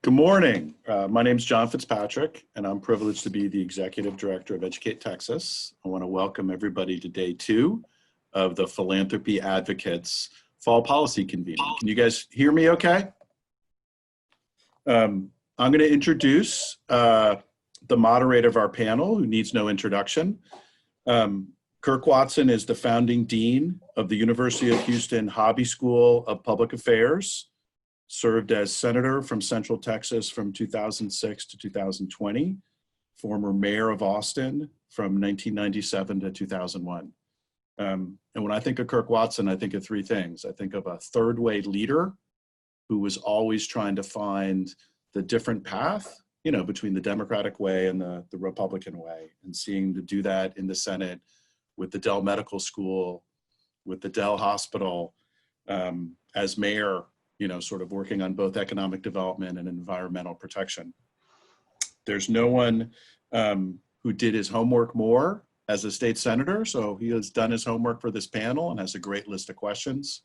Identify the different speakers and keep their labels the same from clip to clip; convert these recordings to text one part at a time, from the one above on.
Speaker 1: Good morning. My name is John Fitzpatrick, and I'm privileged to be the Executive Director of Educate Texas. I want to welcome everybody to day 2 of the Philanthropy Advocates Fall Policy Convening. Can you guys hear me okay? I'm going to introduce the moderator of our panel, who needs no introduction. Kirk Watson is the founding dean of the University of Houston Hobby School of Public Affairs, served as senator from Central Texas from 2006 to 2020, former mayor of Austin from 1997 to 2001. And when I think of Kirk Watson, I think of 3 things. I think of a third-way leader who was always trying to find the different path, between the Democratic way and the Republican way, and seeing to do that in the Senate with the Dell Medical School, with the Dell Hospital, as mayor, sort of working on both economic development and environmental protection. There's no one who did his homework more as a state senator, so he has done his homework for this panel and has a great list of questions.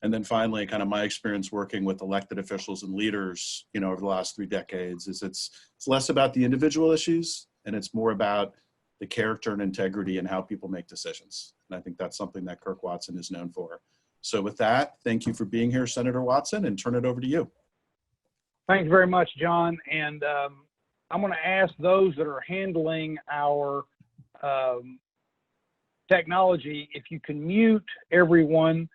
Speaker 1: And then finally, kind of my experience working with elected officials and leaders, over the last 3 decades is it's less about the individual issues and it's more about the character and integrity and how people make decisions. And I think that's something that Kirk Watson is known for. So with that, thank you for being here, Senator Watson, and turn it over to you.
Speaker 2: Thank you very much, John. And I'm going to ask those that are handling our technology if you can mute everyone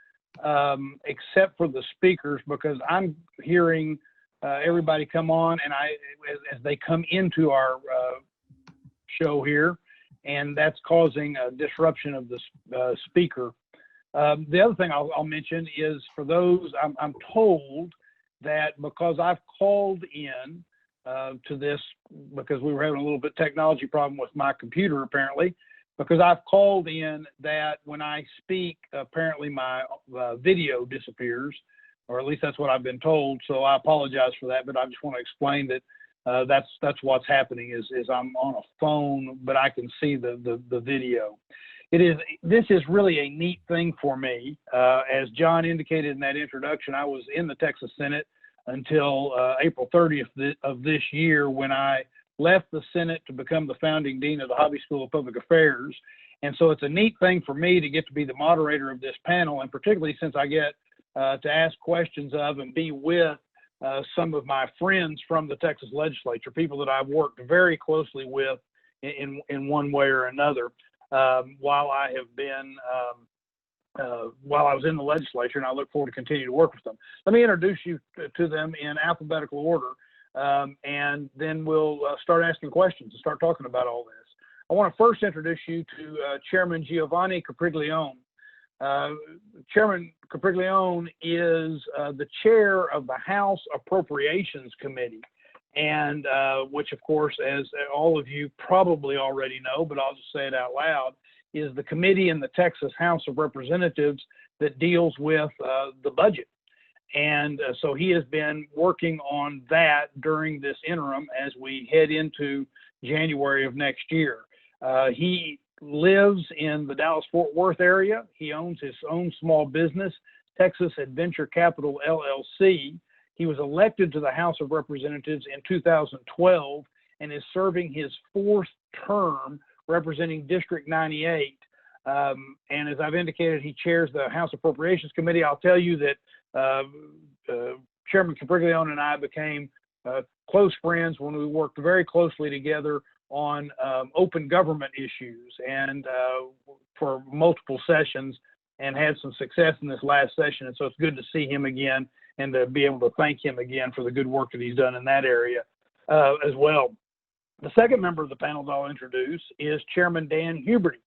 Speaker 2: except for the speakers, because I'm hearing everybody come on and as they come into our show here, and that's causing a disruption of the speaker. The other thing I'll mention is for those, I'm told that because I've called in to this, because we were having a little bit technology problem with my computer apparently, because I've called in that when I speak, apparently my video disappears, or at least that's what I've been told. So I apologize for that, but I just want to explain that that's what's happening is I'm on a phone, but I can see the video. This is really a neat thing for me. As John indicated in that introduction, I was in the Texas Senate until April 30th of this year, when I left the Senate to become the founding dean of the Hobby School of Public Affairs. And so it's a neat thing for me to get to be the moderator of this panel, and particularly since I get to ask questions of and be with some of my friends from the Texas Legislature, people that I've worked very closely with in one way or another. While I have been, while I was in the legislature, and I look forward to continue to work with them. Let me introduce you to them in alphabetical order, and then we'll start asking questions and start talking about all this. I want to first introduce you to Chairman Giovanni Capriglione. Chairman Capriglione is the chair of the House Appropriations Committee, and which, of course, as all of you probably already know, but I'll just say it out loud, is the committee in the Texas House of Representatives that deals with the budget. And so he has been working on that during this interim as we head into January of next year. He lives in the Dallas-Fort Worth area. He owns his own small business, Texas Adventure Capital, LLC. He was elected to the House of Representatives in 2012 and is serving his 4th term representing District 98. And as I've indicated, he chairs the House Appropriations Committee. I'll tell you that Chairman Capriglione and I became close friends when we worked very closely together on open government issues and for multiple sessions, and had some success in this last session. And so it's good to see him again and to be able to thank him again for the good work that he's done in that area as well. The second member of the panel that I'll introduce is Chairman Dan Huberty.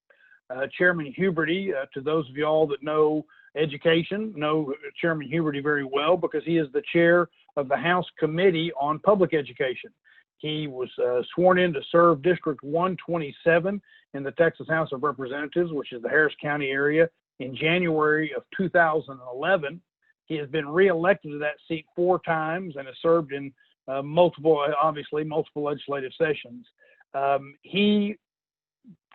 Speaker 2: Chairman Huberty, to those of y'all that know education, know Chairman Huberty very well, because he is the chair of the House Committee on Public Education. He was sworn in to serve District 127 in the Texas House of Representatives, which is the Harris County area, in January of 2011. He has been reelected to that seat 4 times and has served in multiple legislative sessions. He,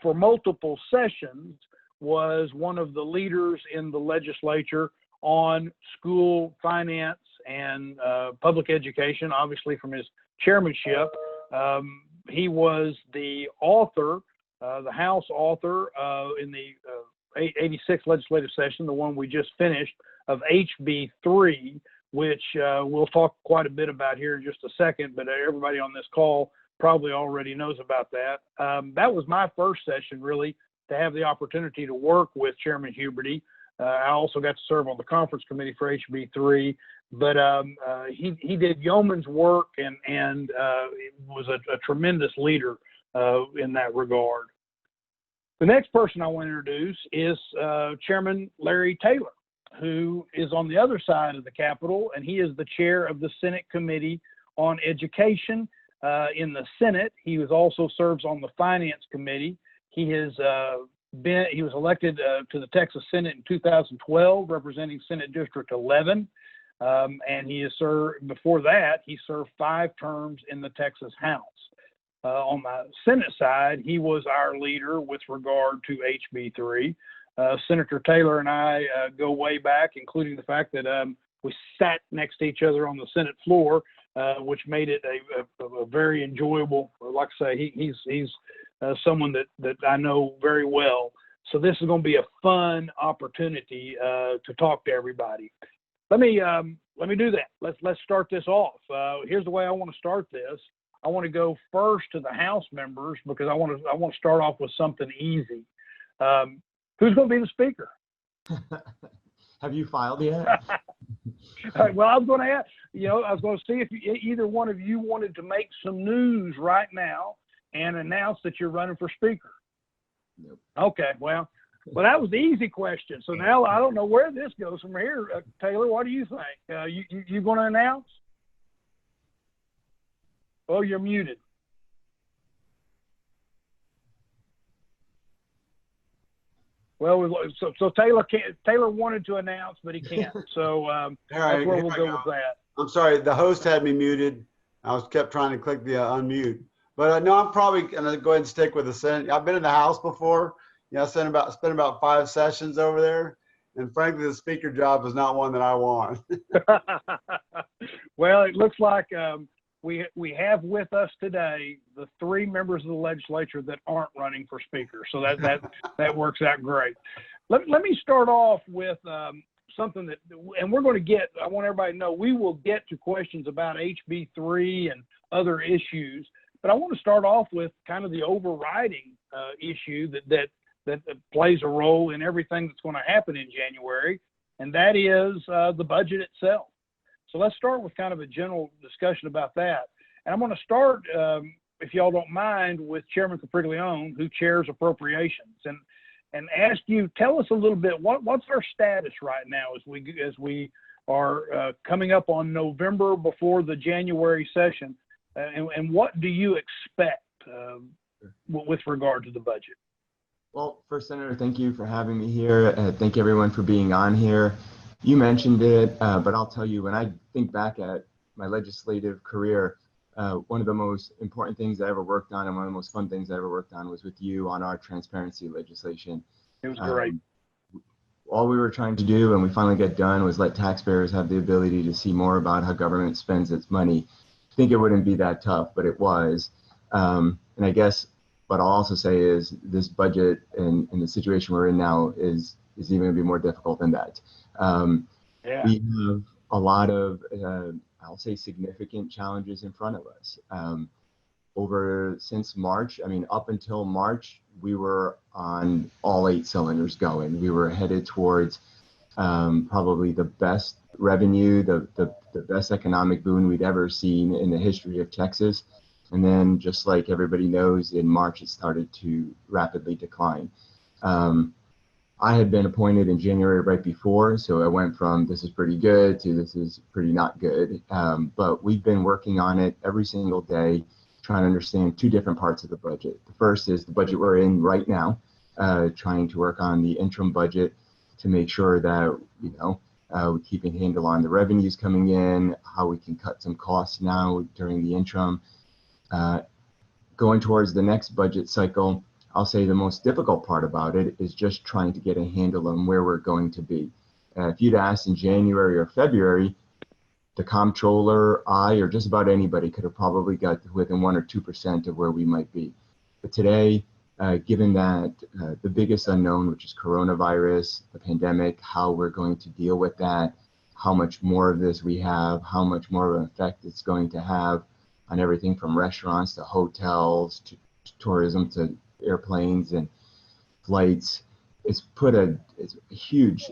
Speaker 2: for multiple sessions, was one of the leaders in the legislature on school finance and public education, obviously from his chairmanship. He was the author, the House author in the 86th legislative session, the one we just finished, of HB 3, which we'll talk quite a bit about here in just a second, but everybody on this call probably already knows about that. That was my first session, really, to have the opportunity to work with Chairman Huberty. I also got to serve on the conference committee for HB 3, but he did yeoman's work and was a tremendous leader in that regard. The next person I want to introduce is Chairman Larry Taylor, who is on the other side of the Capitol, and he is the chair of the Senate Committee on Education in the Senate. He also serves on the Finance Committee. He was elected to the Texas Senate in 2012, representing Senate District 11, and he has served, before that, he served 5 terms in the Texas House. On the Senate side, he was our leader with regard to HB 3. Senator Taylor and I go way back, including the fact that we sat next to each other on the Senate floor, which made it a very enjoyable. Like I say, he's someone that I know very well. So this is going to be a fun opportunity to talk to everybody. Let me do that. Let's start this off. Here's the way I want to start this. I want to go first to the House members because I want to start off with something easy. Who's going to be the speaker?
Speaker 3: Have you filed yet?
Speaker 2: Well, I was going to ask, I was going to see if either one of you wanted to make some news right now and announce that you're running for speaker.
Speaker 3: Nope.
Speaker 2: Okay, well, that was the easy question. So now I don't know where this goes from here. Taylor, what do you think? You going to announce? Oh, you're muted. Well, so Taylor wanted to announce, but he can't. So that's where we'll go with that.
Speaker 4: I'm sorry, the host had me muted. I kept trying to click the unmute. But no, I'm probably going to go ahead and stick with the Senate. I've been in the House before. I spent about 5 sessions over there. And frankly, the speaker job is not one that I want.
Speaker 2: Well, it looks like we have with us today the 3 members of the legislature that aren't running for speaker. So that works out great. Let me start off with something that, and we're going to get, I want everybody to know, we will get to questions about HB 3 and other issues, but I want to start off with kind of the overriding issue that plays a role in everything that's going to happen in January, and that is the budget itself. So let's start with kind of a general discussion about that. And I'm going to start, if y'all don't mind, with Chairman Capriglione, who chairs Appropriations, and ask you, tell us a little bit, what's our status right now as we are coming up on November before the January session, and what do you expect with regard to the budget?
Speaker 3: Well, first, Senator, thank you for having me here. Thank everyone for being on here. You mentioned it, but I'll tell you, when I think back at my legislative career, one of the most important things I ever worked on and one of the most fun things I ever worked on was with you on our transparency legislation.
Speaker 2: It was great.
Speaker 3: All we were trying to do, and we finally got done, was let taxpayers have the ability to see more about how government spends its money. I think it wouldn't be that tough, but it was. And I guess what I'll also say is this budget and the situation we're in now is even going to be more difficult than that.
Speaker 2: Yeah.
Speaker 3: We have a lot of, I'll say, significant challenges in front of us. Since March, up until March, we were on all 8 cylinders going. We were headed towards probably the best revenue, the best economic boon we'd ever seen in the history of Texas. And then, just like everybody knows, in March, it started to rapidly decline. I had been appointed in January right before, so I went from this is pretty good to this is pretty not good. But we've been working on it every single day, trying to understand 2 different parts of the budget. The first is the budget we're in right now, trying to work on the interim budget to make sure that, we're keeping a handle on the revenues coming in, how we can cut some costs now during the interim. Going towards the next budget cycle, I'll say the most difficult part about it is just trying to get a handle on where we're going to be. If you'd asked in January or February, the comptroller, I, or just about anybody could have probably got within 1 or 2% of where we might be. But today, given that the biggest unknown, which is coronavirus, the pandemic, how we're going to deal with that, how much more of this we have, how much more of an effect it's going to have on everything from restaurants to hotels to tourism to airplanes and flights, it's put a huge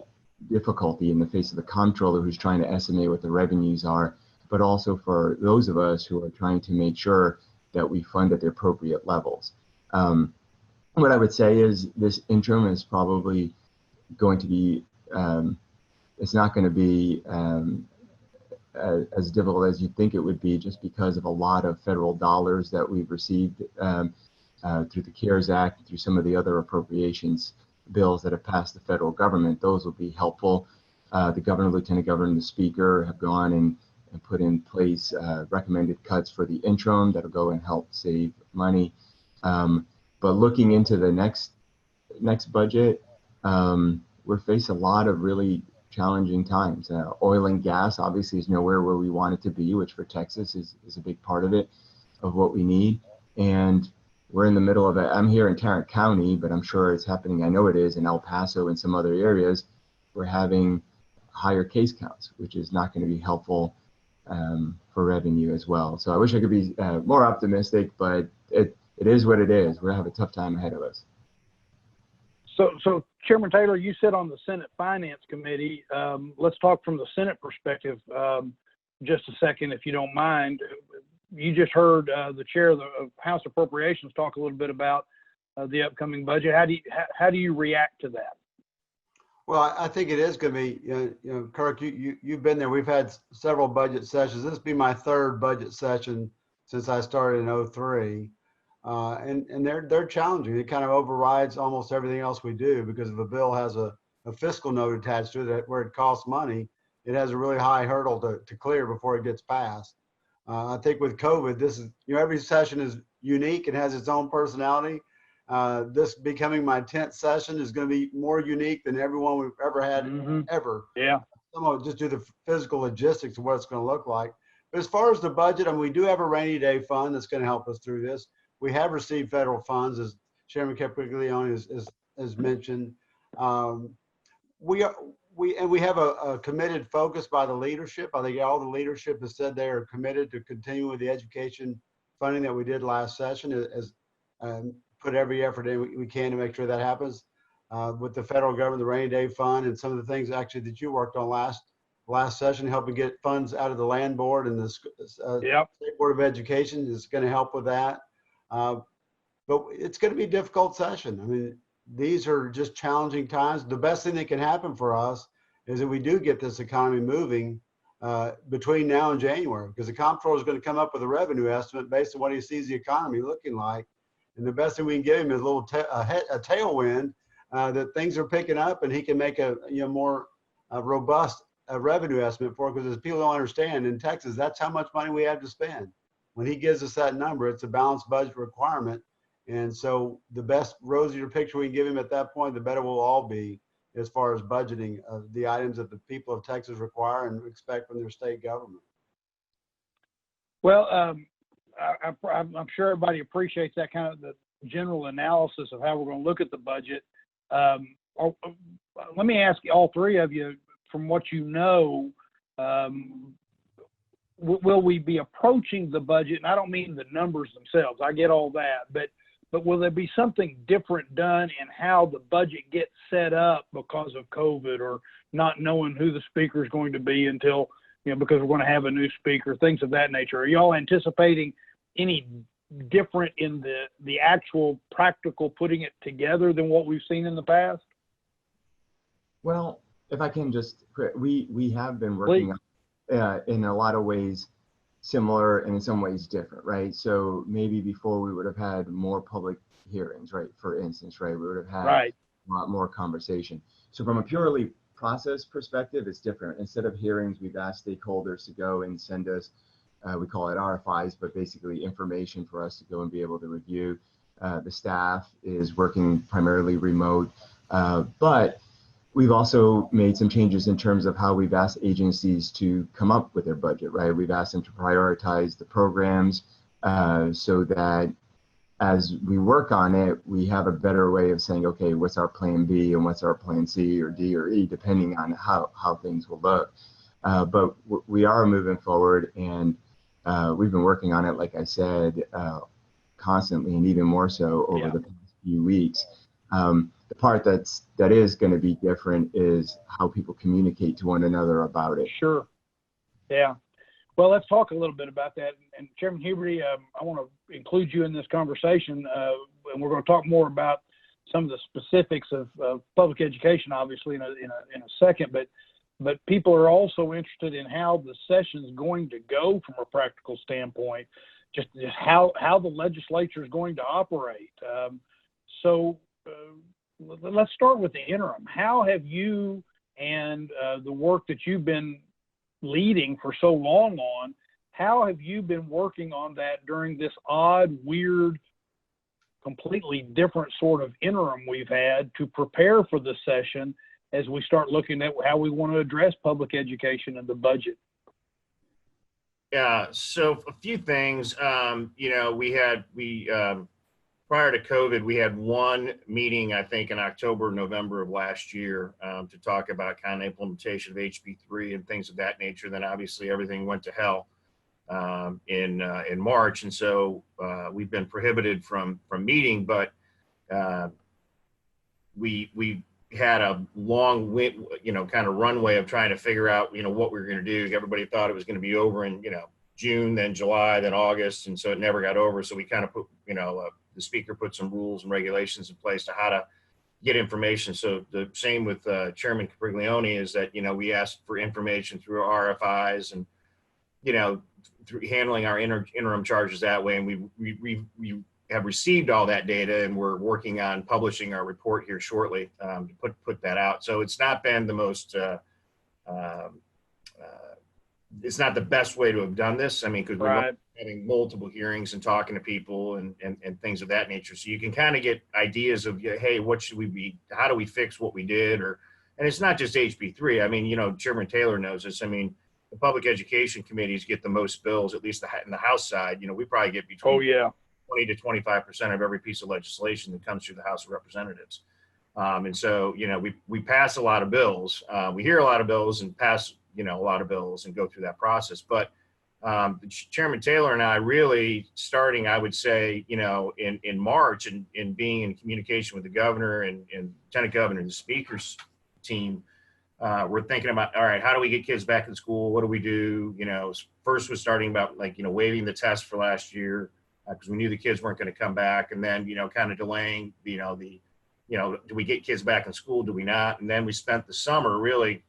Speaker 3: difficulty in the face of the comptroller who's trying to estimate what the revenues are, but also for those of us who are trying to make sure that we fund at the appropriate levels. What I would say is this interim is probably going to be, it's not going to be as difficult as you'd think it would be, just because of a lot of federal dollars that we've received through the CARES Act, through some of the other appropriations bills that have passed the federal government. Those will be helpful. The governor, lieutenant governor, and the speaker have gone and put in place recommended cuts for the interim that'll go and help save money. But looking into the next budget, we're facing a lot of really challenging times. Oil and gas obviously is nowhere where we want it to be, which for Texas is a big part of it, of what we need. And we're in the middle of it. I'm here in Tarrant County, but I'm sure it's happening. I know it is in El Paso and some other areas. We're having higher case counts, which is not going to be helpful for revenue as well. So I wish I could be more optimistic, but it is what it is. We're going to have a tough time ahead of us.
Speaker 2: So Chairman Taylor, you sit on the Senate Finance Committee. Let's talk from the Senate perspective just a second, if you don't mind. You just heard the chair of the House Appropriations talk a little bit about the upcoming budget. How do you react to that?
Speaker 4: Well, I think it is going to be, you know, Kirk, you've been there. We've had several budget sessions. This will be my third budget session since I started in 2003. And they're challenging. It kind of overrides almost everything else we do, because if a bill has a fiscal note attached to it where it costs money, it has a really high hurdle to clear before it gets passed. I think with COVID, this is, you know, every session is unique and has its own personality. This becoming my 10th session is going to be more unique than everyone we've ever had ever.
Speaker 2: Yeah.
Speaker 4: Some of it just do the physical logistics of what it's going to look like. But as far as the budget, I mean, we do have a rainy day fund that's going to help us through this. We have received federal funds, as Chairman Capriglione has mentioned. We have a committed focus by the leadership. I think all the leadership has said they are committed to continue with the education funding that we did last session, as put every effort in we can to make sure that happens. With the federal government, the rainy day fund, and some of the things actually that you worked on last session, helping get funds out of the land board, and the State Board of Education is going to help with that. But it's going to be a difficult session. I mean, these are just challenging times. The best thing that can happen for us is that we do get this economy moving between now and January, because the comptroller is going to come up with a revenue estimate based on what he sees the economy looking like. And the best thing we can give him is a little a tailwind that things are picking up, and he can make a more robust revenue estimate for it. Because as people don't understand, in Texas, that's how much money we have to spend. When he gives us that number, it's a balanced budget requirement. And so the best, rosier picture we can give him at that point, the better we'll all be as far as budgeting the items that the people of Texas require and expect from their state government.
Speaker 2: Well, I'm sure everybody appreciates that kind of the general analysis of how we're going to look at the budget. Let me ask all three of you, from what you know, will we be approaching the budget? And I don't mean the numbers themselves. I get all that, but will there be something different done in how the budget gets set up because of COVID, or not knowing who the speaker is going to be until, because we're going to have a new speaker, things of that nature? Are y'all anticipating any different in the actual practical putting it together than what we've seen in the past?
Speaker 3: Well, if I can just, we have been working in a lot of ways similar and in some ways different, right? So maybe before we would have had more public hearings, right? For instance, right? We would have had a lot more conversation. So from a purely process perspective, it's different. Instead of hearings, we've asked stakeholders to go and send us, we call it RFIs, but basically information for us to go and be able to review. The staff is working primarily remote, but We've also made some changes in terms of how we've asked agencies to come up with their budget, right? We've asked them to prioritize the programs so that as we work on it, we have a better way of saying, okay, what's our plan B and what's our plan C or D or E, depending on how things will look. But we are moving forward, and we've been working on it, like I said, constantly, and even more so over the past few weeks. The part that is going to be different is how people communicate to one another about it.
Speaker 2: Sure. Yeah. Well, let's talk a little bit about that. And Chairman Huberty, I want to include you in this conversation, and we're going to talk more about some of the specifics of public education, obviously, in a second. But people are also interested in how the session's going to go from a practical standpoint, just how the legislature is going to operate. So let's start with the interim. How have you and the work that you've been leading for so long on, how have you been working on that during this odd, weird, completely different sort of interim we've had to prepare for the session as we start looking at how we want to address public education and the budget?
Speaker 5: Yeah, so a few things. You know, prior to COVID, we had one meeting, I think, in October, November of last year to talk about kind of implementation of HB3 and things of that nature. Then obviously everything went to hell in March, and so we've been prohibited from meeting. But we had a long, kind of runway of trying to figure out, what we were going to do. Everybody thought it was going to be over in, June, then July, then August, and so it never got over. So we kind of put, the speaker put some rules and regulations in place to how to get information. So the same with Chairman Capriglione is that, we asked for information through RFIs and, through handling our interim charges that way. And we have received all that data, and we're working on publishing our report here shortly to put that out. So it's not been the most, it's not the best way to have done this. I mean, because we're having multiple hearings and talking to people and things of that nature. So you can kind of get ideas of, hey, what should we be, how do we fix what we did? And it's not just HB3. I mean, Chairman Taylor knows this. I mean, the public education committees get the most bills, at least in the House side. We probably get between 20 to 25% of every piece of legislation that comes through the House of Representatives. And so, we pass a lot of bills. We hear a lot of bills and pass, a lot of bills and go through that process. But Chairman Taylor and I really starting, I would say, in March and in being in communication with the governor and Lieutenant Governor and the speaker's team, we're thinking about, all right, how do we get kids back in school? What do we do? First was starting about waiving the test for last year because we knew the kids weren't going to come back. And then, kind of delaying, do we get kids back in school? Do we not? And then we spent the summer really,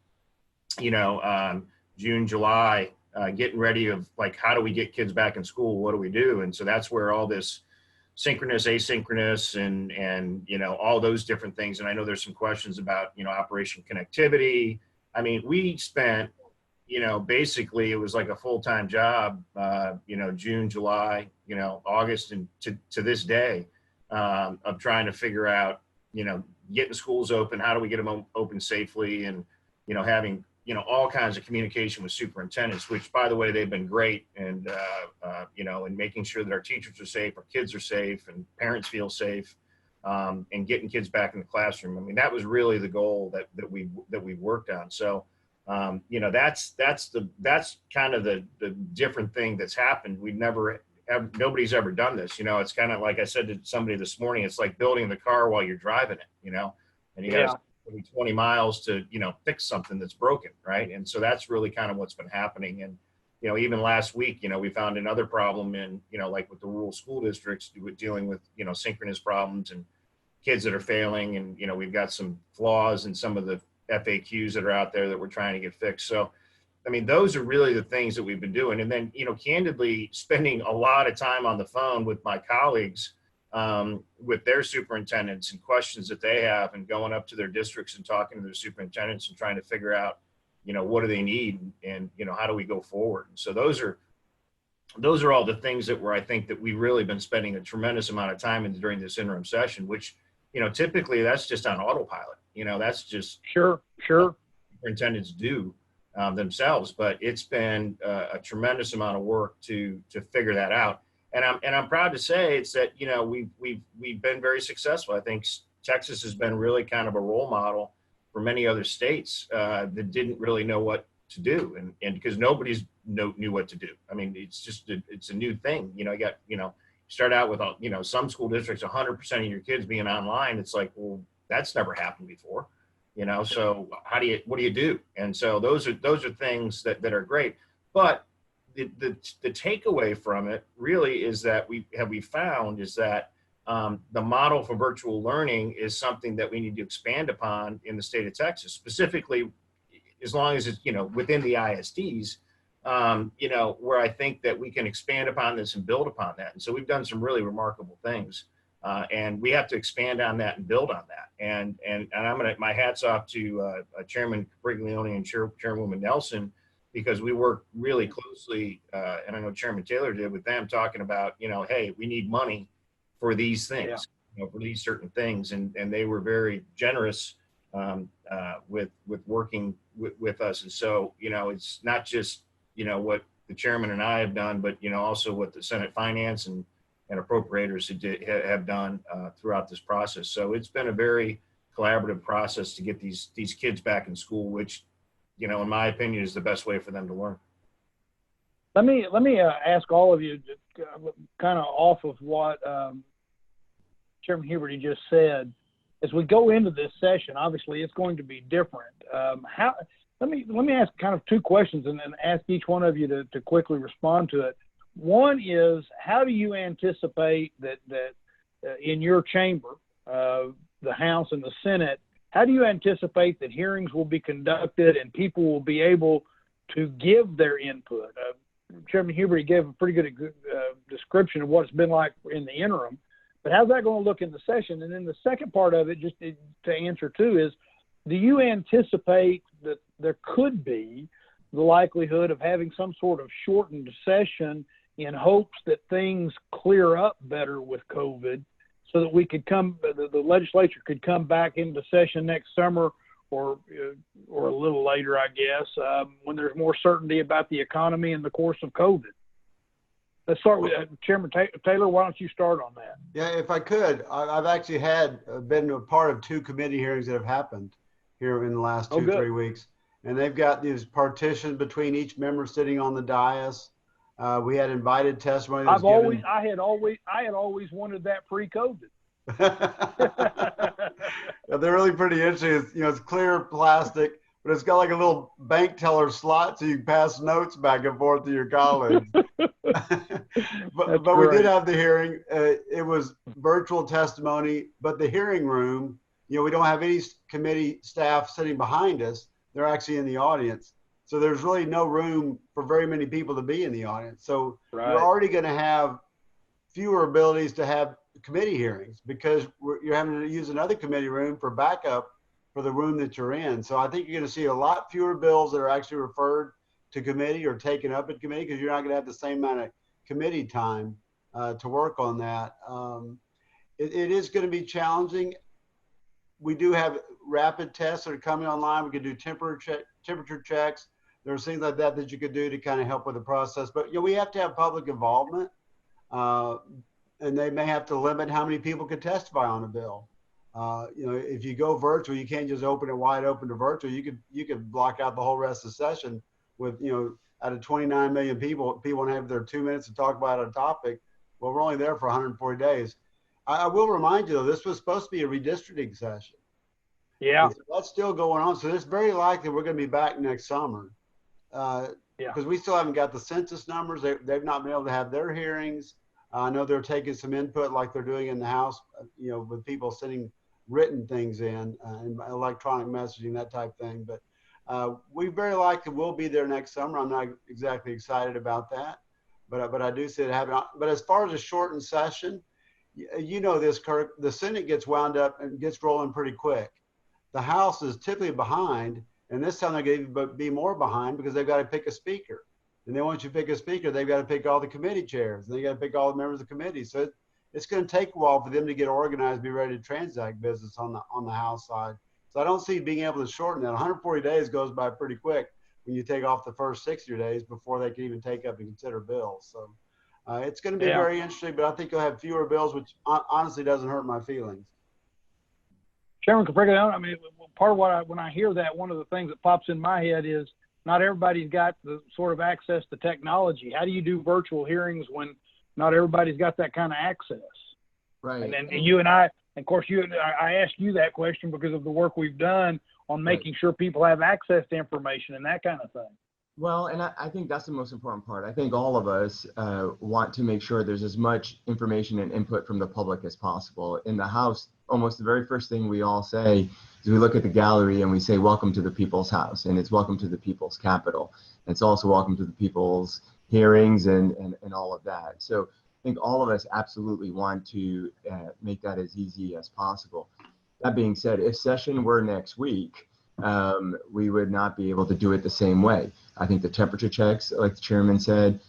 Speaker 5: June, July, getting ready of how do we get kids back in school? What do we do? And so that's where all this synchronous, asynchronous, and all those different things. And I know there's some questions about, Operation Connectivity. I mean, we spent, basically it was like a full-time job, June, July, August, and to this day of trying to figure out, getting schools open, how do we get them open safely, and, having, all kinds of communication with superintendents, which, by the way, they've been great. And, and making sure that our teachers are safe, our kids are safe, and parents feel safe, and getting kids back in the classroom. I mean, that was really the goal that we worked on. So, that's kind of the different thing that's happened. Nobody's ever done this. It's kind of like I said to somebody this morning, it's like building the car while you're driving it, and you got 20 miles to, fix something that's broken. Right. And so that's really kind of what's been happening. And, even last week, we found another problem in, like with the rural school districts dealing with, synchronous problems and kids that are failing. And, we've got some flaws in some of the FAQs that are out there that we're trying to get fixed. So, I mean, those are really the things that we've been doing. And then, candidly spending a lot of time on the phone with my colleagues, with their superintendents and questions that they have, and going up to their districts and talking to their superintendents and trying to figure out, what do they need, and, how do we go forward? And so those are all the things that I think that we've really been spending a tremendous amount of time in during this interim session, which, typically that's just on autopilot. You know, that's just
Speaker 2: Sure.
Speaker 5: superintendents do themselves. But it's been a tremendous amount of work to figure that out. And I'm proud to say it's that, you know, we've been very successful. I think Texas has been really kind of a role model for many other states that didn't really know what to do, and because nobody's knew what to do. I mean, it's a new thing. You know, you got, you know, start out with, you know, some school districts 100% of your kids being online. It's like, well, that's never happened before, you know. So what do you do? And so those are things that are great. But the takeaway from it really is that we found is that the model for virtual learning is something that we need to expand upon in the state of Texas, specifically as long as it's, you know, within the ISDs, you know, where I think that we can expand upon this and build upon that. And so we've done some really remarkable things, and we have to expand on that and build on that. And I'm gonna, my hats off to Chairman Capriglione and Chairwoman Nelson, because we work really closely, and I know Chairman Taylor did, with them, talking about, you know, hey, we need money for these things, you know, for these certain things, and they were very generous with working with us. And so, you know, it's not just, you know, what the chairman and I have done, but, you know, also what the Senate Finance and Appropriators have done throughout this process. So it's been a very collaborative process to get these kids back in school, which, you know, in my opinion, is the best way for them to learn.
Speaker 2: Let me ask all of you, kind of off of what Chairman Huberty just said. As we go into this session, obviously it's going to be different. Let me ask kind of two questions and then ask each one of you to quickly respond to it. One is, how do you anticipate that in your chamber, the House and the Senate, how do you anticipate that hearings will be conducted and people will be able to give their input? Chairman Huberty gave a pretty good description of what it's been like in the interim, but how's that going to look in the session? And then the second part of it, just to answer too, is, do you anticipate that there could be the likelihood of having some sort of shortened session in hopes that things clear up better with COVID, so that we could the legislature could come back into session next summer or a little later, I guess, when there's more certainty about the economy and the course of COVID? Let's start with Chairman Taylor. Why don't you start on that?
Speaker 4: Yeah, if I could, I've actually been a part of 2 committee hearings that have happened here in the last 2-3 weeks, and they've got these partitions between each member sitting on the dais. We had invited testimony.
Speaker 2: I had always wanted that pre-COVID.
Speaker 4: They're really pretty interesting. It's, you know, it's clear plastic, but it's got like a little bank teller slot so you can pass notes back and forth to your colleagues. but we did have the hearing. It was virtual testimony, but the hearing room, you know, we don't have any committee staff sitting behind us. They're actually in the audience. So there's really no room for very many people to be in the audience. So You're already going to have fewer abilities to have committee hearings, because you're having to use another committee room for backup for the room that you're in. So I think you're going to see a lot fewer bills that are actually referred to committee or taken up at committee, because you're not going to have the same amount of committee time to work on that. It is going to be challenging. We do have rapid tests that are coming online. We can do temperature checks. There's things like that you could do to kind of help with the process. But, you know, we have to have public involvement, and they may have to limit how many people can testify on a bill. You know, if you go virtual, you can't just open it wide open to virtual. You could block out the whole rest of the session with, you know, out of 29 million people want to have their 2 minutes to talk about a topic. Well, we're only there for 140 days. I will remind you, though, this was supposed to be a redistricting session.
Speaker 2: Yeah.
Speaker 4: So that's still going on. So it's very likely we're going to be back next summer. Because we still haven't got the census numbers. They've not been able to have their hearings. I know they're taking some input like they're doing in the House, you know, with people sending written things in and electronic messaging, that type of thing. But we very likely will be there next summer. I'm not exactly excited about that, but I do see it happening. But as far as a shortened session, you know this, Kirk, the Senate gets wound up and gets rolling pretty quick. The House is typically behind, and this time they're going to be more behind because they've got to pick a speaker. And then once you pick a speaker, they've got to pick all the committee chairs, and they got to pick all the members of the committee. So it's going to take a while for them to get organized, be ready to transact business on the House side. So I don't see being able to shorten that. 140 days goes by pretty quick when you take off the first 60 days before they can even take up and consider bills. So it's going to be very interesting, but I think you'll have fewer bills, which honestly doesn't hurt my feelings.
Speaker 2: Chairman Capriglione, I mean, part of what when I hear that, one of the things that pops in my head is not everybody's got the sort of access to technology. How do you do virtual hearings when not everybody's got that kind of access?
Speaker 3: Right.
Speaker 2: And then you and I, of course, I asked you that question because of the work we've done on making sure people have access to information and that kind of thing.
Speaker 3: Well, and I think that's the most important part. I think all of us want to make sure there's as much information and input from the public as possible. In the House, almost the very first thing we all say is we look at the gallery and we say, welcome to the people's house, and it's welcome to the people's capital. And it's also welcome to the people's hearings and all of that. So I think all of us absolutely want to make that as easy as possible. That being said, if session were next week, we would not be able to do it the same way. I think the temperature checks, like the chairman said,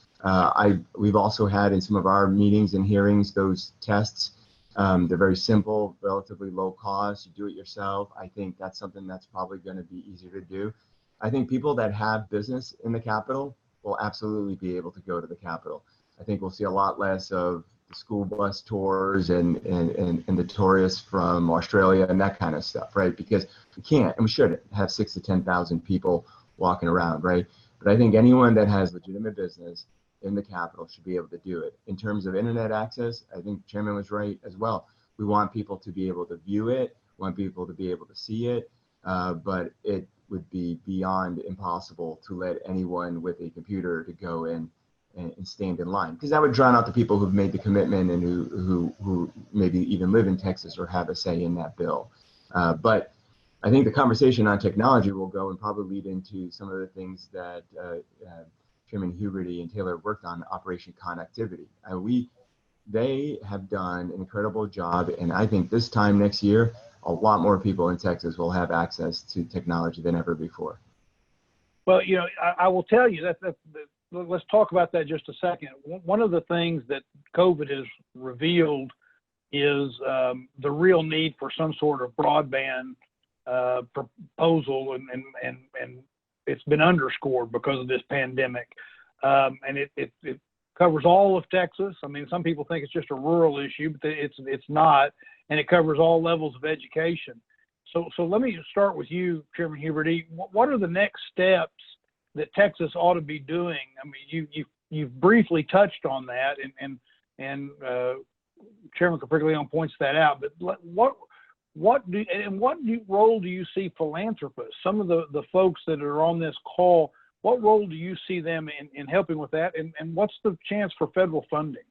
Speaker 3: we've also had in some of our meetings and hearings, those tests. They're very simple, relatively low cost. You do it yourself. I think that's something that's probably going to be easier to do. I think people that have business in the Capitol will absolutely be able to go to the Capitol. I think we'll see a lot less of the school bus tours and the tourists from Australia and that kind of stuff, right? Because we can't and we shouldn't have 6,000 to 10,000 people walking around, right? But I think anyone that has legitimate business in the Capitol should be able to do it. In terms of internet access, I think the chairman was right as well. We want people to be able to view it, want people to be able to see it, but it would be beyond impossible to let anyone with a computer to go in and stand in line, because that would drown out the people who've made the commitment and who maybe even live in Texas or have a say in that bill. But I think the conversation on technology will go and probably lead into some of the things that Chairman Huberty and Taylor worked on, Operation Connectivity. They have done an incredible job, and I think this time next year, a lot more people in Texas will have access to technology than ever before.
Speaker 2: Well, you know, I will tell you that let's talk about that just a second. One of the things that COVID has revealed is the real need for some sort of broadband proposal, and it's been underscored because of this pandemic. And it covers all of Texas. I mean, some people think it's just a rural issue, but it's not, and it covers all levels of education. So let me start with you, Chairman Huberty. What are the next steps that Texas ought to be doing? I mean, you've briefly touched on that, and Chairman Capriglione points that out. But what role do you see philanthropists, some of the folks that are on this call? What role do you see them in helping with that, and what's the chance for federal funding?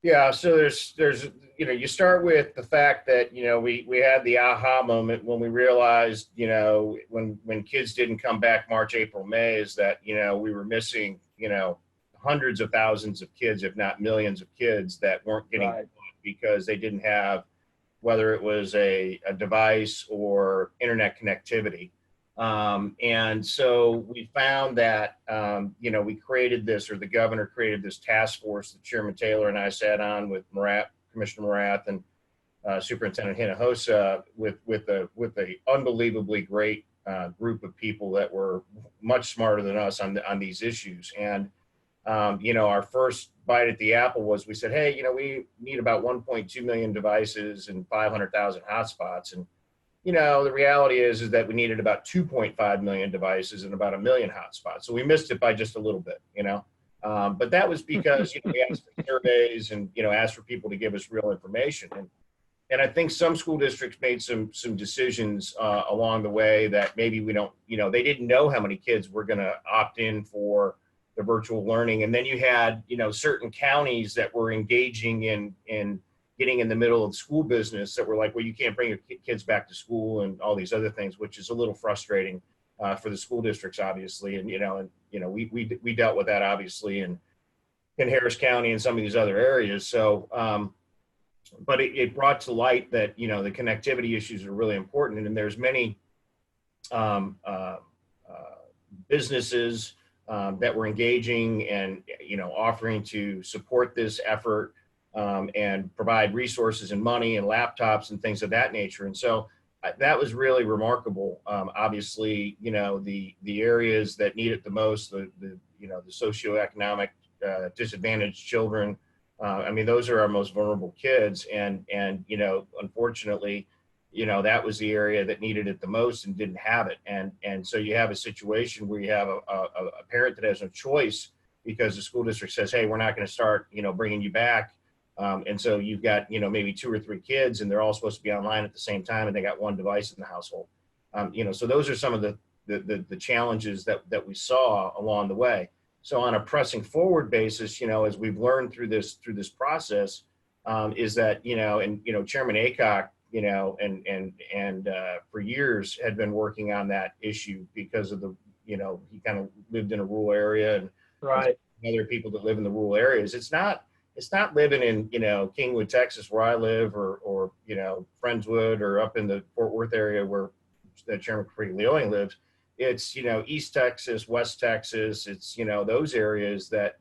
Speaker 5: Yeah, so there's you start with the fact that we had the aha moment when we realized when kids didn't come back March, April, May, is that we were missing hundreds of thousands of kids, if not millions of kids, that weren't getting
Speaker 2: Right.
Speaker 5: because they didn't have, whether it was a device or internet connectivity. And so we found that, we created this, or the governor created this task force that Chairman Taylor and I sat on with Commissioner Morath and Superintendent Hinojosa with a unbelievably great group of people that were much smarter than us on these issues. And, our first bite at the apple was we said, hey, we need about 1.2 million devices and 500,000 hotspots. And the reality is that we needed about 2.5 million devices and about 1 million hotspots. So we missed it by just a little bit, but that was because we asked for surveys and asked for people to give us real information. And I think some school districts made some decisions along the way that maybe we don't, they didn't know how many kids were going to opt in for the virtual learning. And then you had certain counties that were engaging in getting in the middle of school business that were like, well, you can't bring your kids back to school and all these other things, which is a little frustrating for the school districts, obviously. And, we dealt with that obviously in Harris County and some of these other areas. So, but it brought to light that, the connectivity issues are really important. And there's many businesses that were engaging and, offering to support this effort and provide resources and money and laptops and things of that nature. And so that was really remarkable. Obviously, the areas that need it the most, the socioeconomic disadvantaged children. I mean, those are our most vulnerable kids, and unfortunately, that was the area that needed it the most and didn't have it. And so you have a situation where you have a parent that has no choice because the school district says, hey, we're not going to start, bringing you back. And so you've got, maybe 2 or 3 kids and they're all supposed to be online at the same time and they got one device in the household. So those are some of the challenges that we saw along the way. So on a pressing forward basis, as we've learned through this process, is that, Chairman Aycock, and for years had been working on that issue because of he kind of lived in a rural area and
Speaker 2: Right.
Speaker 5: other people that live in the rural areas. It's not living in, Kingwood, Texas, where I live, or Friendswood, or up in the Fort Worth area where Chairman Capriglione lives. It's, East Texas, West Texas. It's, those areas that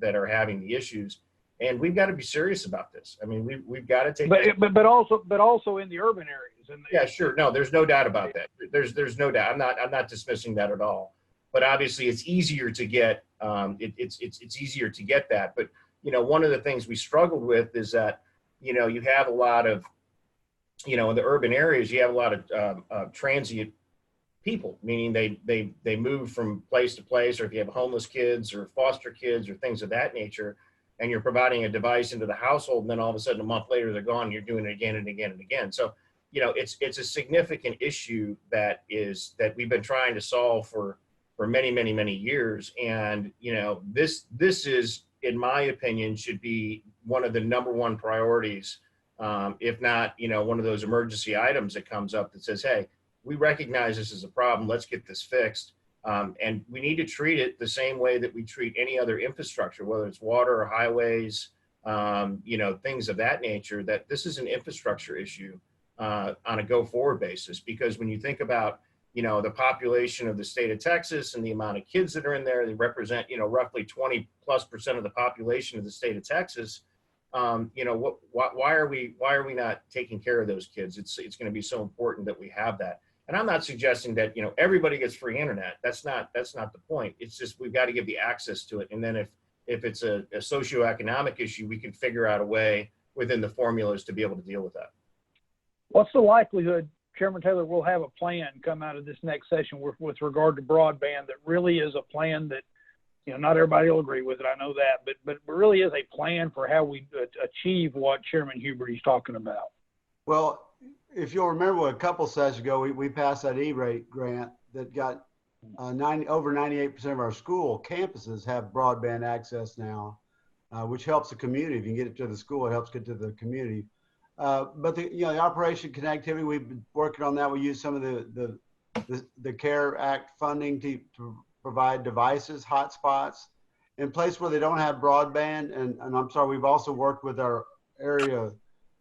Speaker 5: are having the issues. And we've got to be serious about this. I mean, we've got to take.
Speaker 2: But also in the urban areas.
Speaker 5: Yeah, sure. No, there's no doubt about that. There's no doubt. I'm not dismissing that at all. But obviously, it's easier to get. It's easier to get that. But one of the things we struggled with is that you have a lot of, in the urban areas, you have a lot of transient people, meaning they move from place to place, or if you have homeless kids or foster kids or things of that nature, and you're providing a device into the household, and then all of a sudden a month later they're gone, you're doing it again and again and again. So, it's a significant issue that we've been trying to solve for many, many, many years. And, this is, in my opinion, should be one of the number one priorities, if not, one of those emergency items that comes up that says, hey, we recognize this is a problem, let's get this fixed. And we need to treat it the same way that we treat any other infrastructure, whether it's water or highways, things of that nature, that this is an infrastructure issue on a go-forward basis. Because when you think about, the population of the state of Texas and the amount of kids that are in there, they represent, roughly 20+% of the population of the state of Texas. Why are we not taking care of those kids? It's going to be so important that we have that. And I'm not suggesting that, everybody gets free internet. That's not the point. It's just, we've got to give the access to it. And then if it's a socioeconomic issue, we can figure out a way within the formulas to be able to deal with that.
Speaker 2: What's the likelihood, Chairman Taylor, we'll have a plan come out of this next session with regard to broadband that really is a plan that, not everybody will agree with it, I know that, but really is a plan for how we achieve what Chairman Huberty's talking about?
Speaker 4: Well, if you'll remember, a couple sessions ago, we passed that E-rate grant that got over 98% of our school campuses have broadband access now, which helps the community. If you can get it to the school, it helps get to the community. But the Operation Connectivity, we've been working on that. We use some of the CARE Act funding to provide devices, hotspots in places where they don't have broadband. And I'm sorry, we've also worked with our area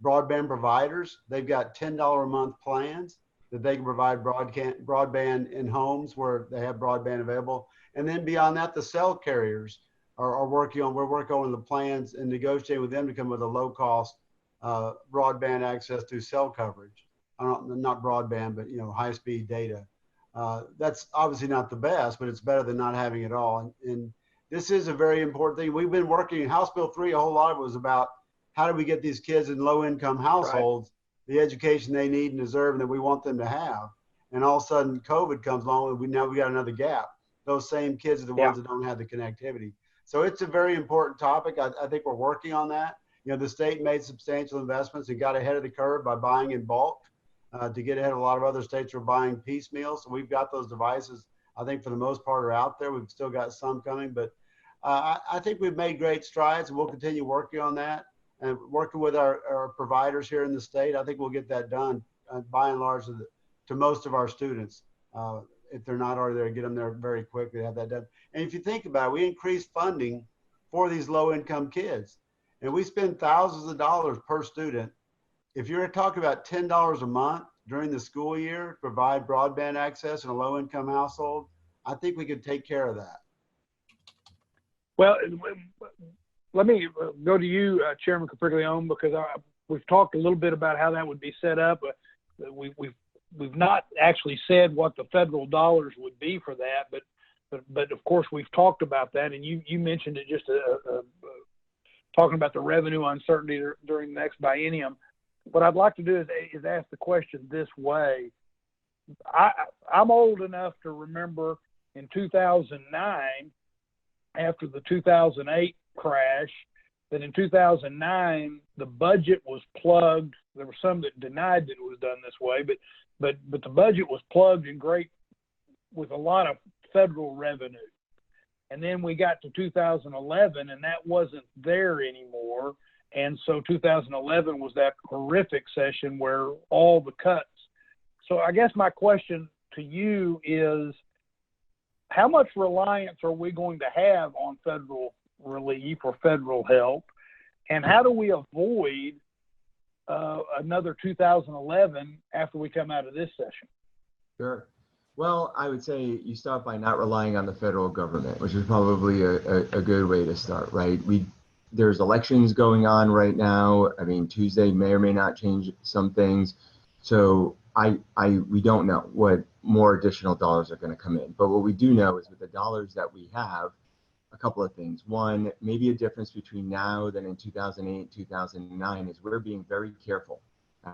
Speaker 4: broadband providers. They've got $10 a month plans that they can provide broadband in homes where they have broadband available. And then beyond that, the cell carriers we're working on the plans and negotiating with them to come with a low cost broadband access to cell coverage. Not broadband, but high speed data. That's obviously not the best, but it's better than not having it all. And this is a very important thing. We've been working in House Bill 3. A whole lot of it was about how do we get these kids in low income households the education they need and deserve and that we want them to have. And all of a sudden COVID comes along and now we got another gap. Those same kids are the ones that don't have the connectivity. So it's a very important topic. I think we're working on that. The state made substantial investments and got ahead of the curve by buying in bulk to get ahead of a lot of other states who are buying piecemeal. So we've got those devices, I think for the most part, are out there. We've still got some coming, but I think we've made great strides and we'll continue working on that and working with our providers here in the state. I think we'll get that done by and large to most of our students. If they're not already there, get them there very quickly to have that done. And if you think about it, we increased funding for these low income kids. And we spend thousands of dollars per student. If you're talking about $10 a month during the school year to provide broadband access in a low-income household, I think we could take care of that.
Speaker 2: Well, let me go to you, Chairman Capriglione, because we've talked a little bit about how that would be set up. We've we've not actually said what the federal dollars would be for that, but of course we've talked about that, and you mentioned it just talking about the revenue uncertainty during the next biennium. What I'd like to do is ask the question this way. I'm old enough to remember in 2009, after the 2008 crash, that in 2009 the budget was plugged. There were some that denied that it was done this way, but the budget was plugged with a lot of federal revenue. And then we got to 2011 and that wasn't there anymore. And so 2011 was that horrific session where all the cuts. So I guess my question to you is, how much reliance are we going to have on federal relief or federal help? And how do we avoid another 2011 after we come out of this session?
Speaker 3: Sure. Well, I would say you start by not relying on the federal government, which is probably a good way to start, right? There's elections going on right now. I mean, Tuesday may or may not change some things. So we don't know what more additional dollars are going to come in. But what we do know is with the dollars that we have, a couple of things. One, maybe a difference between now than in 2008, 2009 is we're being very careful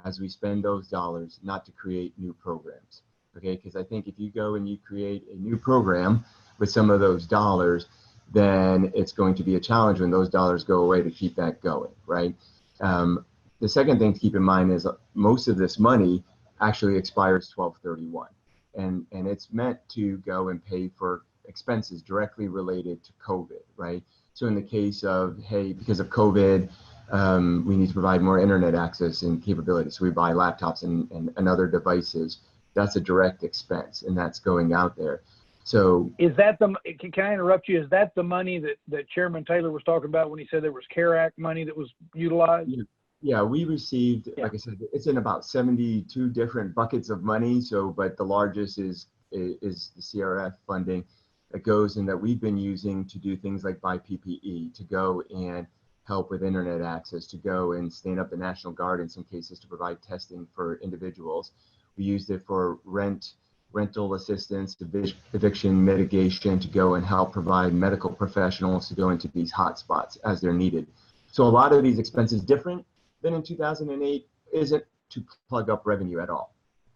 Speaker 3: as we spend those dollars not to create new programs. Okay, because I think if you go and you create a new program with some of those dollars, then it's going to be a challenge when those dollars go away to keep that going, right? The second thing to keep in mind is most of this money actually expires 12/31, and it's meant to go and pay for expenses directly related to COVID, right? So in the case of, hey, because of COVID, we need to provide more internet access and capabilities, so we buy laptops and other devices. That's a direct expense, and that's going out there. So
Speaker 2: is that can I interrupt you? Is that the money that Chairman Taylor was talking about when he said there was CARE Act money that was utilized?
Speaker 3: Yeah, we received, like I said, it's in about 72 different buckets of money. So, but the largest is the CRF funding that goes and that we've been using to do things like buy PPE, to go and help with internet access, to go and stand up the National Guard in some cases to provide testing for individuals. We used it for rental assistance, eviction mitigation, to go and help provide medical professionals to go into these hotspots as they're needed. So a lot of these expenses, different than in 2008, isn't to plug up revenue at all.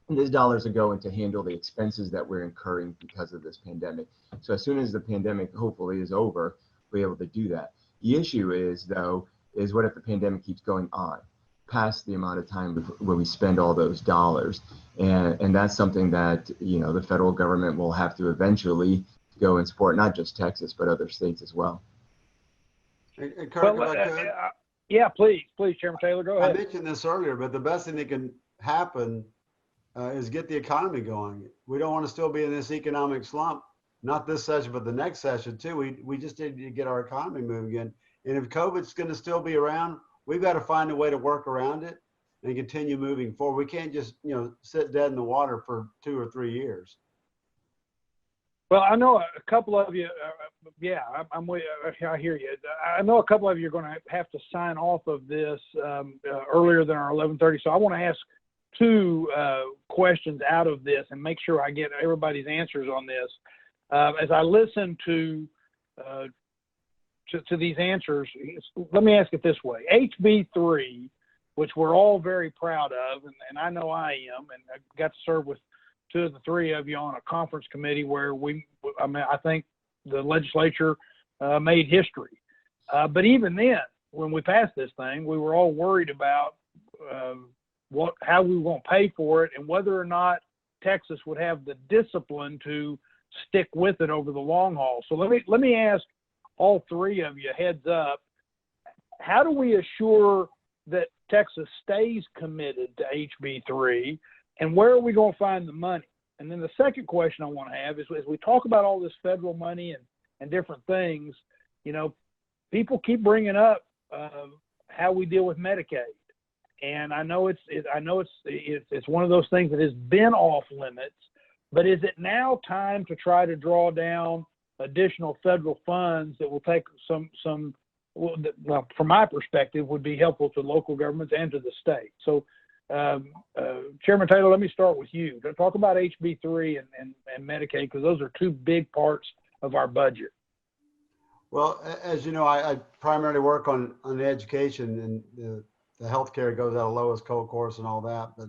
Speaker 3: And these dollars are going to handle the expenses that we're incurring because of this pandemic. So as soon as the pandemic hopefully is over, we're able to do that. The issue is, though, is what if the pandemic keeps going on past the amount of time where we spend all those dollars? And that's something that, you know, the federal government will have to eventually go and support, not just Texas, but other states as well.
Speaker 4: And Kirk,
Speaker 2: yeah, please, Chairman Taylor, go ahead.
Speaker 4: I mentioned this earlier, but the best thing that can happen is get the economy going. We don't want to still be in this economic slump, not this session, but the next session too. We just need to get our economy moving again. And if COVID's going to still be around, we've got to find a way to work around it and continue moving forward. We can't just, sit dead in the water for 2 or 3 years.
Speaker 2: Well, I know a couple of you, I hear you. I know a couple of you are going to have to sign off of this earlier than our 11:30. So I want to ask 2 questions out of this and make sure I get everybody's answers on this. As I listen to these answers, let me ask it this way. HB3, which we're all very proud of, and I know I am, and I got to serve with 2 of the 3 of you on a conference committee where I think the legislature made history. But even then, when we passed this thing, we were all worried about how we were going to pay for it and whether or not Texas would have the discipline to stick with it over the long haul. So let me ask all 3 of you, heads up, how do we assure that Texas stays committed to HB3, and where are we going to find the money? And then the second question I want to have is, as we talk about all this federal money and different things, people keep bringing up how we deal with Medicaid, and I know it's one of those things that has been off limits. But is it now time to try to draw down additional federal funds that will take well, from my perspective, would be helpful to local governments and to the state? So Chairman Taylor, let me start with you. Talk about HB3 and Medicaid, because those are two big parts of our budget.
Speaker 4: Well, as you know, I primarily work on education, and the healthcare goes out of lowest code course and all that. But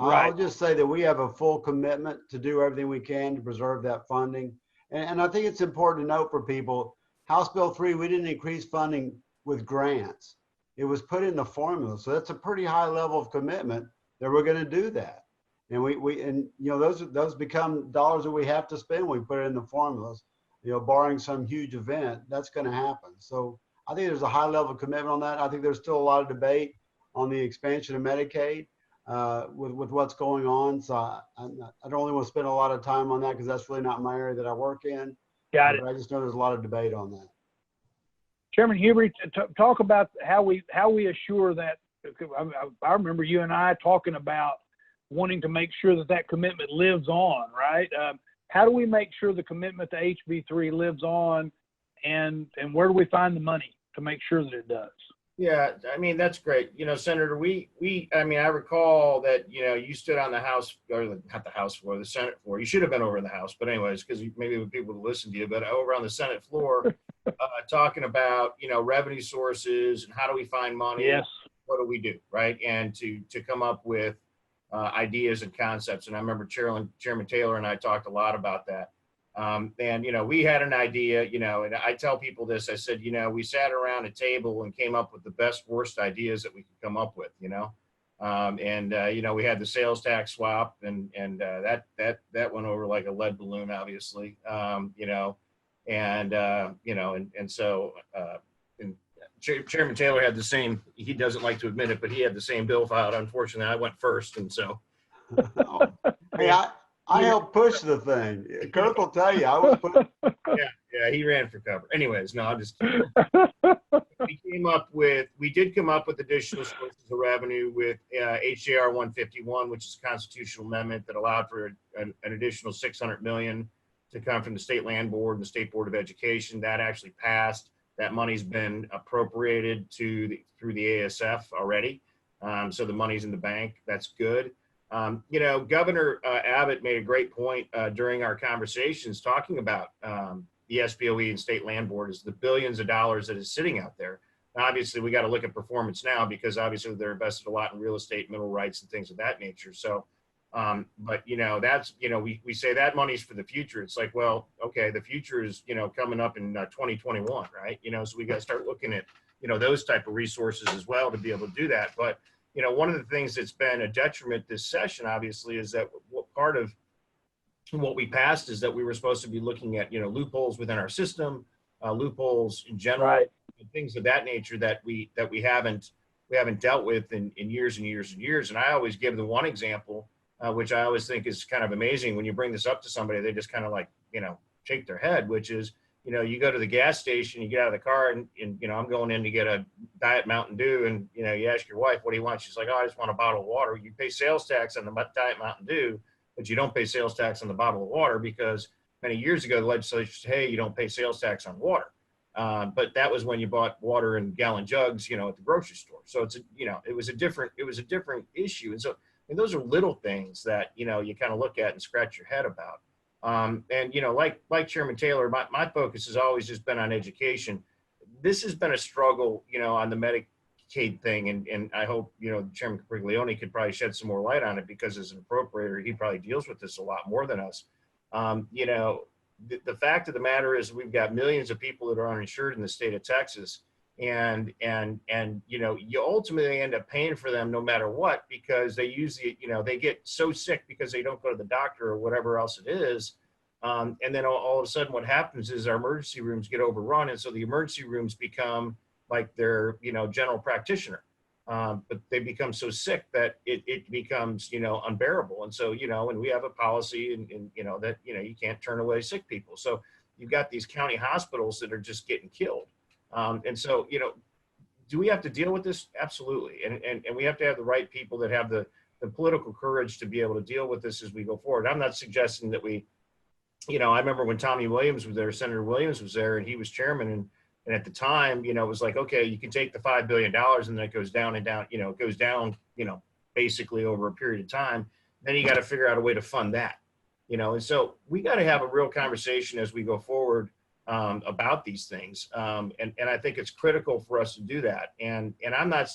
Speaker 2: Right.
Speaker 4: I'll just say that we have a full commitment to do everything we can to preserve that funding. And I think it's important to note for people, House Bill 3, we didn't increase funding with grants. It was put in the formula. So that's a pretty high level of commitment that we're going to do that. And those become dollars that we have to spend when we put it in the formulas. Barring some huge event, that's going to happen. So I think there's a high level of commitment on that. I think there's still a lot of debate on the expansion of Medicaid with what's going on. So I don't really want to spend a lot of time on that because that's really not my area that I work in.
Speaker 2: Got it.
Speaker 4: But I just know there's a lot of debate on that.
Speaker 2: Chairman Huberty, talk about how we assure that. I remember you and I talking about wanting to make sure that commitment lives on, right? How do we make sure the commitment to HB3 lives on, and where do we find the money to make sure that it does?
Speaker 5: Yeah, I mean, that's great. Senator, I recall that, you stood on the House, or not the House floor, the Senate floor. You should have been over in the House, but anyways, because maybe people would listen to you, but over on the Senate floor, talking about, revenue sources and how do we find money?
Speaker 2: Yes.
Speaker 5: What do we do, right? And to come up with ideas and concepts. And I remember Chairman Taylor and I talked a lot about that. And, we had an idea, and I tell people this, I said, we sat around a table and came up with the best, worst ideas that we could come up with, we had the sales tax swap and that went over like a lead balloon, obviously, Chairman Taylor had the same, he doesn't like to admit it, but he had the same bill filed. Unfortunately, I went first. And so.
Speaker 4: Hey, I helped push the thing. Kirk will tell you, I was put.
Speaker 5: Yeah, he ran for cover. Anyways, no, I'm just kidding. We did come up with additional sources of revenue with HJR 151, which is a constitutional amendment that allowed for an additional $600 million to come from the State Land Board and the State Board of Education. That actually passed. That money's been appropriated through the ASF already. So the money's in the bank. That's good. Governor Abbott made a great point during our conversations talking about the SBOE and State Land Board is the billions of dollars that is sitting out there. Now, obviously, we got to look at performance now because obviously they're invested a lot in real estate, mineral rights, and things of that nature. So, but that's we say that money's for the future. It's like, well, okay, the future is coming up in 2021, right? So we got to start looking at those type of resources as well to be able to do that. But one of the things that's been a detriment this session, obviously, is that part of what we passed is that we were supposed to be looking at, loopholes within our system, loopholes in general,
Speaker 2: Right.
Speaker 5: and things of that nature that we haven't dealt with in years and years and years. And I always give the one example, which I always think is kind of amazing. When you bring this up to somebody, they just kind of like, shake their head, which is, you go to the gas station, you get out of the car and I'm going in to get a Diet Mountain Dew and, you ask your wife, what do you want? She's like, oh, I just want a bottle of water. You pay sales tax on the Diet Mountain Dew, but you don't pay sales tax on the bottle of water because many years ago, the legislature said, hey, you don't pay sales tax on water. But that was when you bought water in gallon jugs, at the grocery store. So it's, it was a different issue. And so those are little things that, you kind of look at and scratch your head about. And, like Chairman Taylor, my focus has always just been on education. This has been a struggle, on the Medicaid thing. And I hope, Chairman Capriglione could probably shed some more light on it because as an appropriator, he probably deals with this a lot more than us. The fact of the matter is we've got millions of people that are uninsured in the state of Texas. And you ultimately end up paying for them no matter what, because they usually, they get so sick because they don't go to the doctor or whatever else it is. And then all of a sudden what happens is our emergency rooms get overrun. And so the emergency rooms become like their, general practitioner. But they become so sick that it becomes, unbearable. And so, and we have a policy and that, you can't turn away sick people. So you've got these county hospitals that are just getting killed. And so, do we have to deal with this? Absolutely. And we have to have the right people that have the political courage to be able to deal with this as we go forward. I'm not suggesting that we, I remember when Tommy Williams was there, Senator Williams was there and he was chairman. And at the time, it was like, okay, you can take the $5 billion and then it goes down and down, it goes down, basically over a period of time. Then you got to figure out a way to fund that, and so we got to have a real conversation as we go forward about these things. And I think it's critical for us to do that. And I'm not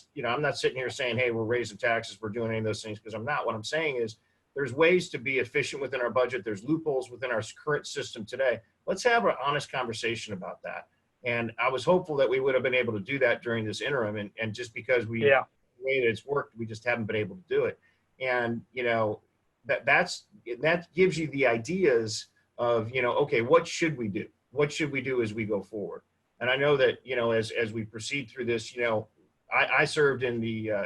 Speaker 5: sitting here saying, hey, we're raising taxes, we're doing any of those things, because I'm not. What I'm saying is there's ways to be efficient within our budget. There's loopholes within our current system today. Let's have an honest conversation about that. And I was hopeful that we would have been able to do that during this interim. And just because the way that it's worked, we just haven't been able to do it. And, that gives you the ideas of, okay, what should we do? What should we do as we go forward? And I know that, as we proceed through this, I served in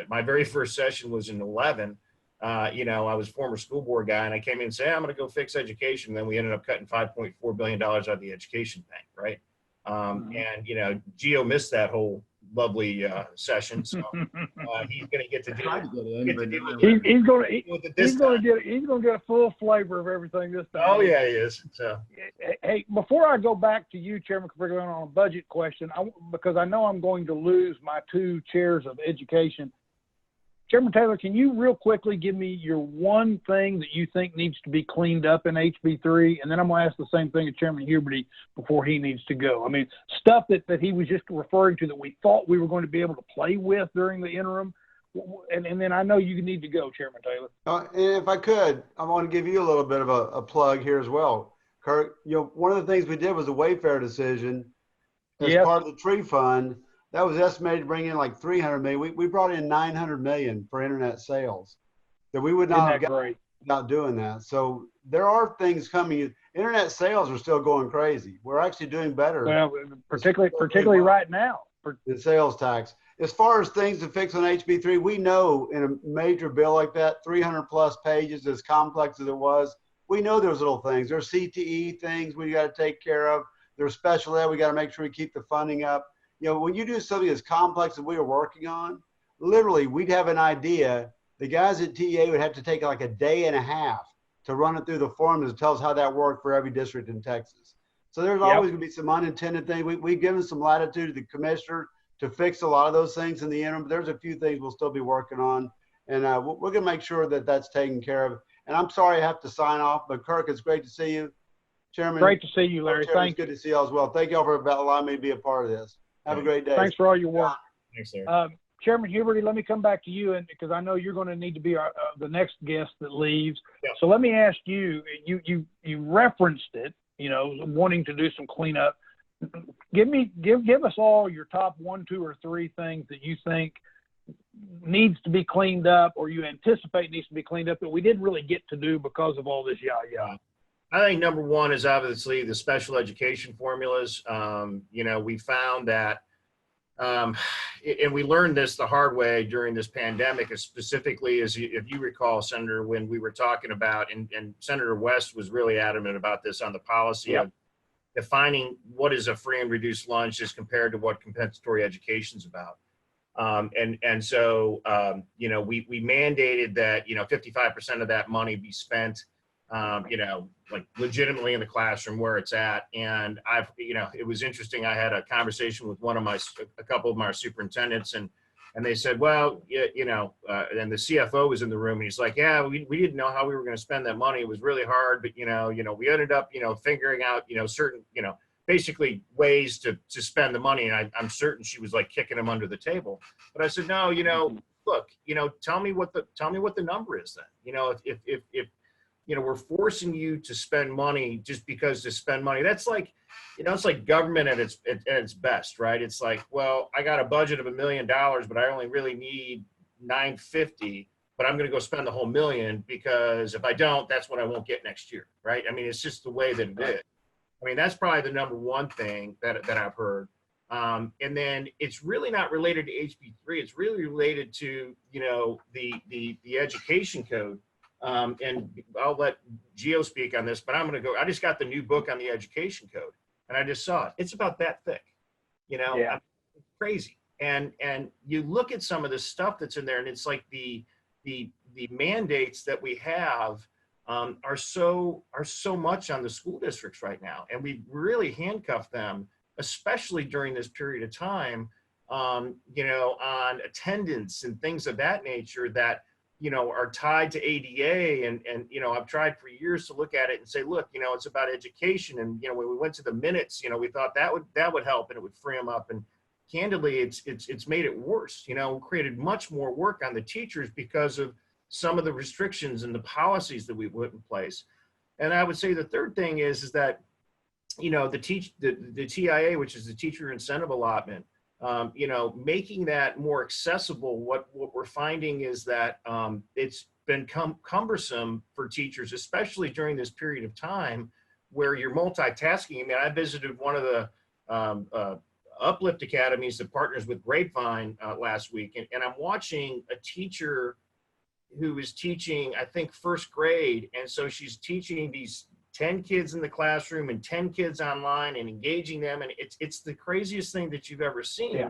Speaker 5: my very first session was in 11. I was a former school board guy, and I came in and said, hey, I'm going to go fix education. And then we ended up cutting $5.4 billion out of the education bank, right? And, Gio missed that whole lovely session. So he's going to get to deal
Speaker 2: he's going to get a full flavor of everything this time.
Speaker 5: Oh, yeah, he is. So.
Speaker 2: Hey, before I go back to you, Chairman Capriglione, on a budget question, because I know I'm going to lose my 2 chairs of education. Chairman Taylor, can you real quickly give me your one thing that you think needs to be cleaned up in HB3? And then I'm going to ask the same thing of Chairman Huberty before he needs to go. I mean, stuff that he was just referring to that we thought we were going to be able to play with during the interim. And then I know you need to go, Chairman Taylor.
Speaker 4: And if I could, I want to give you a little bit of a plug here as well. Kirk, one of the things we did was a Wayfair decision as part of the tree fund. That was estimated to bring in like 300 million. We brought in 900 million for internet sales that we would not have gotten without doing that. So there are things coming. Internet sales are still going crazy. We're actually doing better.
Speaker 2: Well, particularly right now.
Speaker 4: The sales tax. As far as things to fix on HB3, we know in a major bill like that, 300 plus pages, as complex as it was, we know there's little things. There's CTE things we got to take care of. There's special ed. We got to make sure we keep the funding up. When you do something as complex as we are working on, literally we'd have an idea. The guys at TEA would have to take like a day and a half to run it through the formulas to tell us how that worked for every district in Texas. So there's always going to be some unintended things. We've given some latitude to the commissioner to fix a lot of those things in the interim. But there's a few things we'll still be working on. And we're going to make sure that that's taken care of. And I'm sorry I have to sign off, but Kirk, it's great to see you. Chairman.
Speaker 2: Great to see you, Larry. Thank you.
Speaker 4: Good to see you all as well. Thank you all for allowing me to be a part of this. Have a great day.
Speaker 2: Thanks for all your work.
Speaker 5: Thanks, sir.
Speaker 2: Chairman Huberty, let me come back to you, and because I know you're going to need to be the next guest that leaves.
Speaker 5: Yeah.
Speaker 2: So let me ask you. You referenced it, wanting to do some cleanup. Give us all your top 1, 2, or 3 things that you think needs to be cleaned up, or you anticipate needs to be cleaned up that we didn't really get to do because of all this yah.
Speaker 5: I think number one is obviously the special education formulas. We found that, and we learned this the hard way during this pandemic, specifically if you recall, Senator, when we were talking about, and Senator West was really adamant about this on the policy of defining what is a free and reduced lunch as compared to what compensatory education is about. So we mandated that, 55% of that money be spent like legitimately in the classroom where it's at. And it was interesting. I had a conversation with a couple of my superintendents, and they said, well, and the CFO was in the room, and he's like, yeah, we didn't know how we were going to spend that money. It was really hard, but we ended up, figuring out, certain, basically ways to spend the money. And I'm certain she was like kicking him under the table, but I said, no, look, tell me what the number is then, if we're forcing you to spend money just because to spend money, that's like, it's like government at its best, right? It's like, well, I got a budget of $1 million, but I only really need $950, but I'm going to go spend the whole $1 million because if I don't, that's what I won't get next year, right? I mean, it's just the way that it is. I mean, that's probably the number one thing that I've heard. And then it's really not related to HB3. It's really related to, the education code. And I'll let Gio speak on this, but I just got the new book on the education code, and I just saw it. It's about that thick, it's crazy. And you look at some of the stuff that's in there, and it's like the mandates that we have are so much on the school districts right now. And we really handcuff them, especially during this period of time, on attendance and things of that nature that are tied to ADA. And, I've tried for years to look at it and say, look, it's about education. And, when we went to the minutes, we thought that would help and it would free them up. And candidly, it's made it worse, created much more work on the teachers because of some of the restrictions and the policies that we put in place. And I would say the third thing is that, the TIA, which is the teacher incentive allotment, making that more accessible. What we're finding is that it's been cumbersome for teachers, especially during this period of time where you're multitasking. I mean, I visited one of the Uplift Academies that partners with Grapevine last week, and I'm watching a teacher who is teaching, I think, first grade, and so she's teaching these 10 kids in the classroom and 10 kids online and engaging them, and it's the craziest thing that you've ever seen.
Speaker 2: Yeah.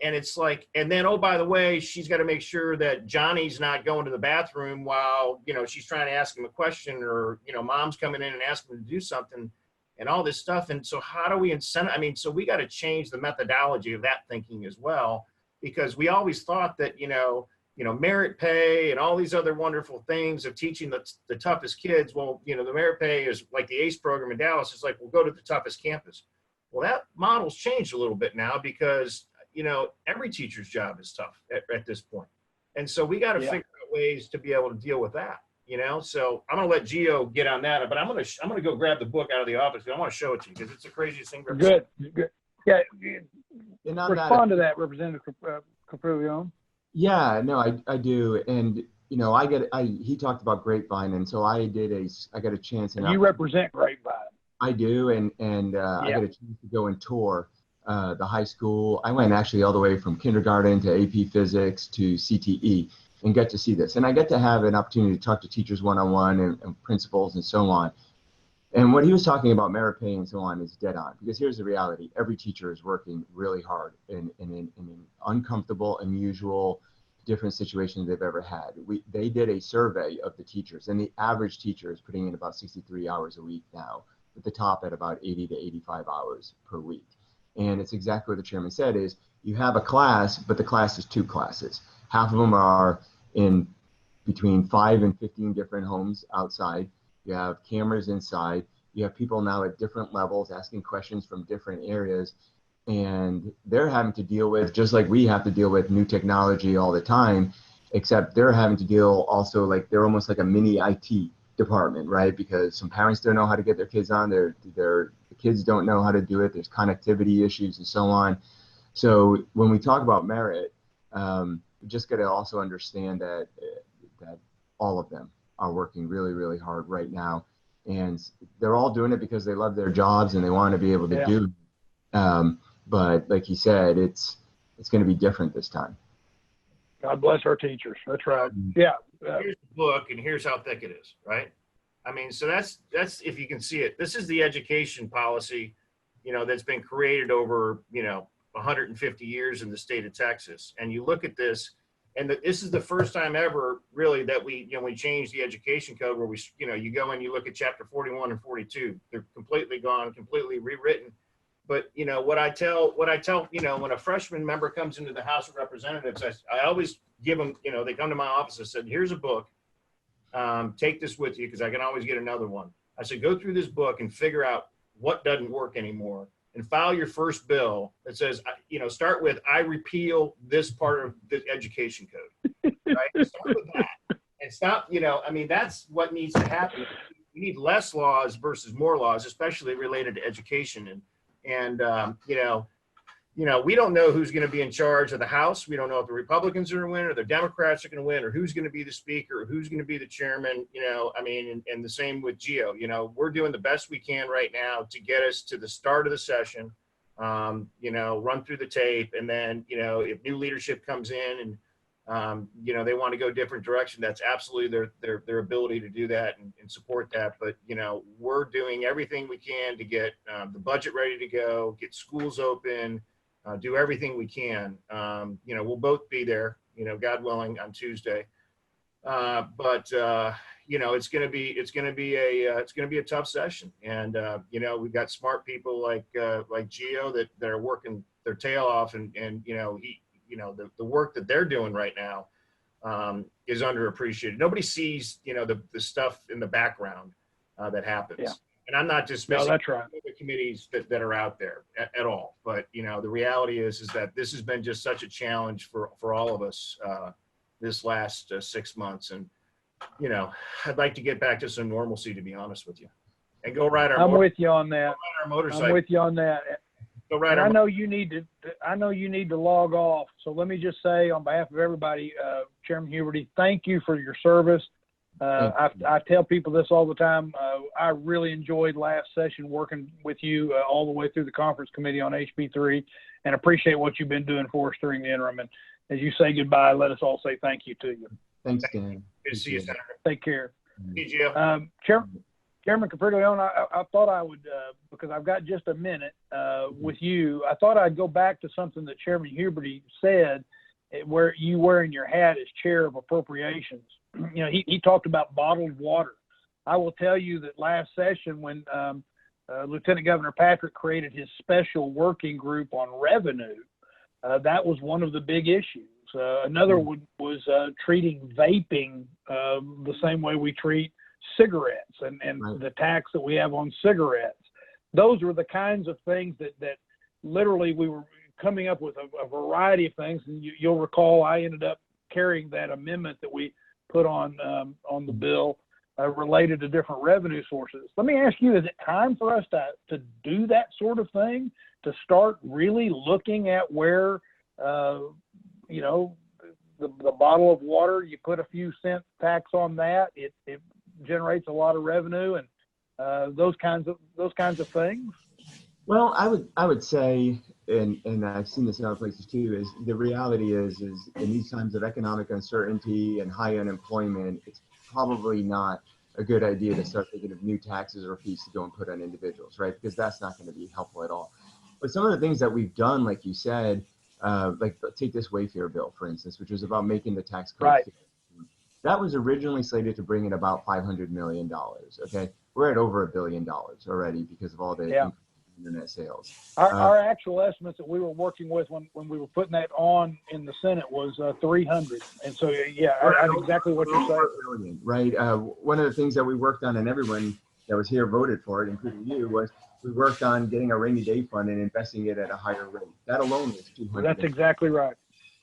Speaker 5: And it's like, and then, oh, by the way, she's got to make sure that Johnny's not going to the bathroom while, she's trying to ask him a question, or, mom's coming in and asking him to do something and all this stuff. And so how do we incentivize? I mean, so we got to change the methodology of that thinking as well, because we always thought that, merit pay and all these other wonderful things of teaching the toughest kids. Well, the merit pay is like the ACE program in Dallas. It's like, we'll go to the toughest campus. Well, that model's changed a little bit now because, every teacher's job is tough at this point. And so we got to figure out ways to be able to deal with that, So I'm going to let Gio get on that, but I'm going to go grab the book out of the office. I want to show it to you because it's the craziest thing.
Speaker 2: Good. Yeah.
Speaker 3: And on
Speaker 2: Respond to that, Representative Capriglione.
Speaker 3: Yeah, no, I do. And, he talked about Grapevine. And so I got a chance.
Speaker 2: And you represent Grapevine.
Speaker 3: I do. And I got a chance to go and tour the high school. I went actually all the way from kindergarten to AP Physics to CTE and get to see this. And I get to have an opportunity to talk to teachers one-on-one and principals and so on. And what he was talking about merit pay and so on is dead on, because here's the reality. Every teacher is working really hard in an uncomfortable, unusual, different situations they've ever had. They did a survey of the teachers, and the average teacher is putting in about 63 hours a week now, with the top at about 80 to 85 hours per week. And it's exactly what the chairman said is you have a class, but the class is two classes. Half of them are in between 5 and 15 different homes outside. You have cameras inside. You have people now at different levels asking questions from different areas. And they're having to deal with, just like we have to deal with new technology all the time, except they're having to deal also like they're almost like a mini IT department, right? Because some parents don't know how to get their kids on. The kids don't know how to do it. There's connectivity issues and so on. So when we talk about merit, we just got to also understand that all of them are working really, really hard right now. And they're all doing it because they love their jobs and they want to be able to do it. But like he said, it's going to be different this time.
Speaker 2: God bless our teachers. That's right. Yeah.
Speaker 5: Here's the book, and here's how thick it is, right? I mean, so that's if you can see it. This is the education policy, that's been created over, 150 years in the state of Texas. And you look at this, and this is the first time ever, really, that we changed the education code where we, you go and you look at chapter 41 and 42. They're completely gone, completely rewritten. But, what I tell, when a freshman member comes into the House of Representatives, I always give them, they come to my office. I said, here's a book. Take this with you because I can always get another one. I said, go through this book and figure out what doesn't work anymore and file your first bill that says, start with, I repeal this part of the education code, right? Start with that and stop, that's what needs to happen. We need less laws versus more laws, especially related to education. And we don't know who's going to be in charge of the House. We don't know if the Republicans are going to win or the Democrats are going to win or who's going to be the speaker or who's going to be the chairman, and the same with Gio. We're doing the best we can right now to get us to the start of the session, run through the tape. And then, if new leadership comes in and, they want to go different direction, that's absolutely their ability to do that and support that. But, we're doing everything we can to get the budget ready to go, get schools open, do everything we can. We'll both be there, God willing, on Tuesday. But it's going to be a tough session. And, we've got smart people like Gio that are working their tail off and the work that they're doing right now is underappreciated. Nobody sees, you know, the stuff in the background that happens.
Speaker 2: Yeah.
Speaker 5: And I'm not just
Speaker 2: No,
Speaker 5: missing
Speaker 2: that's right.
Speaker 5: the committees that are out there at all. But, you know, the reality is that this has been just such a challenge for all of us this last 6 months. And, you know, I'd like to get back to some normalcy, to be honest with you, and go ride our
Speaker 2: I'm with you on that.
Speaker 5: motorcycle.
Speaker 2: I'm with you on that.
Speaker 5: Go ride
Speaker 2: And
Speaker 5: our
Speaker 2: I know you need to log off. So let me just say on behalf of everybody, Chairman Huberty, thank you for your service. I tell people this all the time. I really enjoyed last session working with you all the way through the conference committee on HB3, and appreciate what you've been doing for us during the interim. And as you say goodbye, let us all say thank you to you.
Speaker 3: Thanks, Dan.
Speaker 5: Good to see you, Senator.
Speaker 2: Take care.
Speaker 5: See you, Gio.
Speaker 2: Chairman Capriglione, I thought I would, because I've got just a minute with you, I thought I'd go back to something that Chairman Huberty said, where you wearing your hat as chair of appropriations. You know, he talked about bottled water. I will tell you that last session when Lieutenant Governor Patrick created his special working group on revenue, that was one of the big issues. Another was treating vaping the same way we treat cigarettes and
Speaker 3: Right.
Speaker 2: the tax that we have on cigarettes. Those were the kinds of things that literally we were coming up with a variety of things. And you'll recall I ended up carrying that amendment that we put on the bill related to different revenue sources. Let me ask you, is it time for us to do that sort of thing, to start really looking at where, you know, the bottle of water, you put a few cent tax on that, it generates a lot of revenue, and those kinds of things?
Speaker 3: Well, I would say, and I've seen this in other places too, is the reality is in these times of economic uncertainty and high unemployment, it's probably not a good idea to start thinking of new taxes or fees to go and put on individuals, right? Because that's not going to be helpful at all. But some of the things that we've done, like you said, like take this Wayfair bill, for instance, which was about making the tax code
Speaker 2: Right.
Speaker 3: fair. That was originally slated to bring in about $500 million. Okay, we're at over $1 billion already because of all the internet sales.
Speaker 2: Our actual estimates that we were working with when we were putting that on in the Senate was 300. And so, yeah, I exactly what you're saying.
Speaker 3: Right. One of the things that we worked on, and everyone that was here voted for it, including you, was we worked on getting a rainy day fund and investing it at a higher rate. That alone is
Speaker 2: That's exactly right.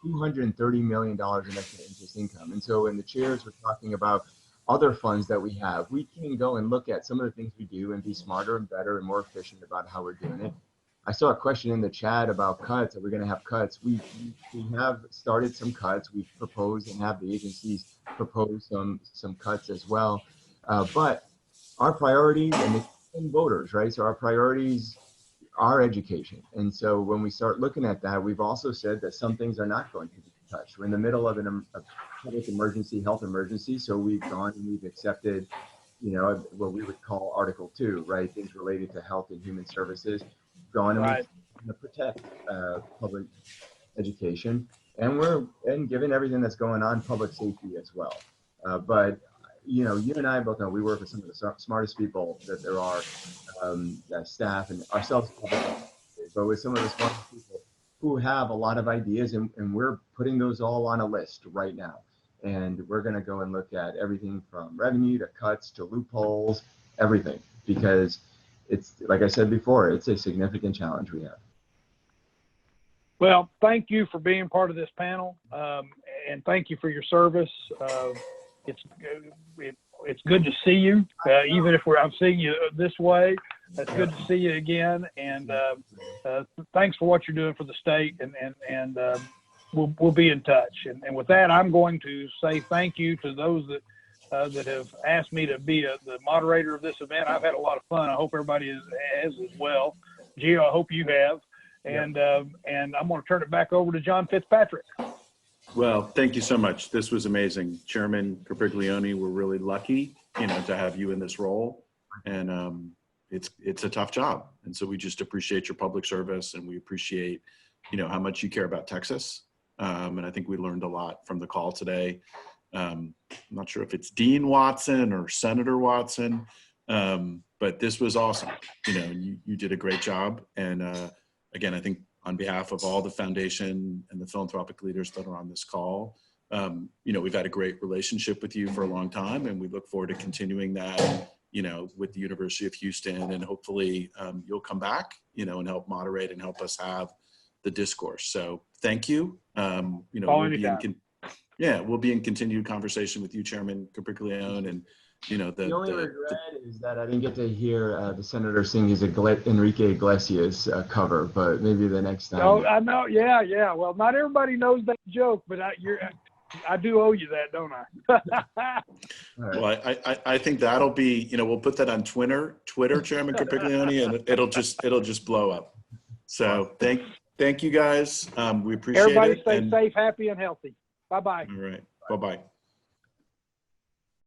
Speaker 3: $230 million in extra interest income. And so when the chairs were talking about other funds that we have, we can go and look at some of the things we do and be smarter and better and more efficient about how we're doing it. I saw a question in the chat about cuts. Are we going to have cuts? We have started some cuts. We've proposed and have the agencies propose some cuts as well. But our priorities, and it's voters, right? So our priorities are education. And so when we start looking at that, we've also said that some things are not going to be touched. We're in the middle of a public emergency, health emergency. So we've gone and we've accepted, you know, what we would call Article 2, right? Things related to health and human services. We've gone and we've protect public education. And given everything that's going on, public safety as well. But you know, you and I both know we work with some of the smartest people that there are, staff and ourselves, but with some of the smartest people who have a lot of ideas, and we're putting those all on a list right now. And we're going to go and look at everything from revenue to cuts to loopholes, everything, because it's, like I said before, it's a significant challenge we have.
Speaker 2: Well, thank you for being part of this panel, and thank you for your service. It's good to see you, even if I'm seeing you this way. It's good to see you again, and thanks for what you're doing for the state, and we'll be in touch. And with that, I'm going to say thank you to those that have asked me to be the moderator of this event. I've had a lot of fun. I hope everybody has as well. Gio, I hope you have. And I'm going to turn it back over to John Fitzpatrick.
Speaker 1: Well, thank you so much. This was amazing. Chairman Capriglione, we're really lucky, you know, to have you in this role. And it's a tough job. And so we just appreciate your public service, and we appreciate, you know, how much you care about Texas. And I think we learned a lot from the call today. I'm not sure if it's Dean Watson or Senator Watson, but this was awesome. You know, you did a great job. And again, I think on behalf of all the foundation and the philanthropic leaders that are on this call, You know, we've had a great relationship with you for a long time, and we look forward to continuing that, you know, with the University of Houston, and hopefully you'll come back, you know, and help moderate and help us have the discourse. So thank you. You know, we'll be in continued conversation with you, Chairman Capriglione, and you know,
Speaker 3: the only regret is that I didn't get to hear the senator sing his Enrique Iglesias cover, but maybe the next time.
Speaker 2: Oh, I know. Yeah, yeah. Well, not everybody knows that joke, but I do owe you that, don't I?
Speaker 1: Well, I think that'll be, you know, we'll put that on Twitter, Chairman Capriglione, and it'll just blow up. So thank you guys. We appreciate
Speaker 2: Everybody
Speaker 1: it.
Speaker 2: stay safe, happy, and healthy. Bye-bye.
Speaker 1: All right. Bye-bye.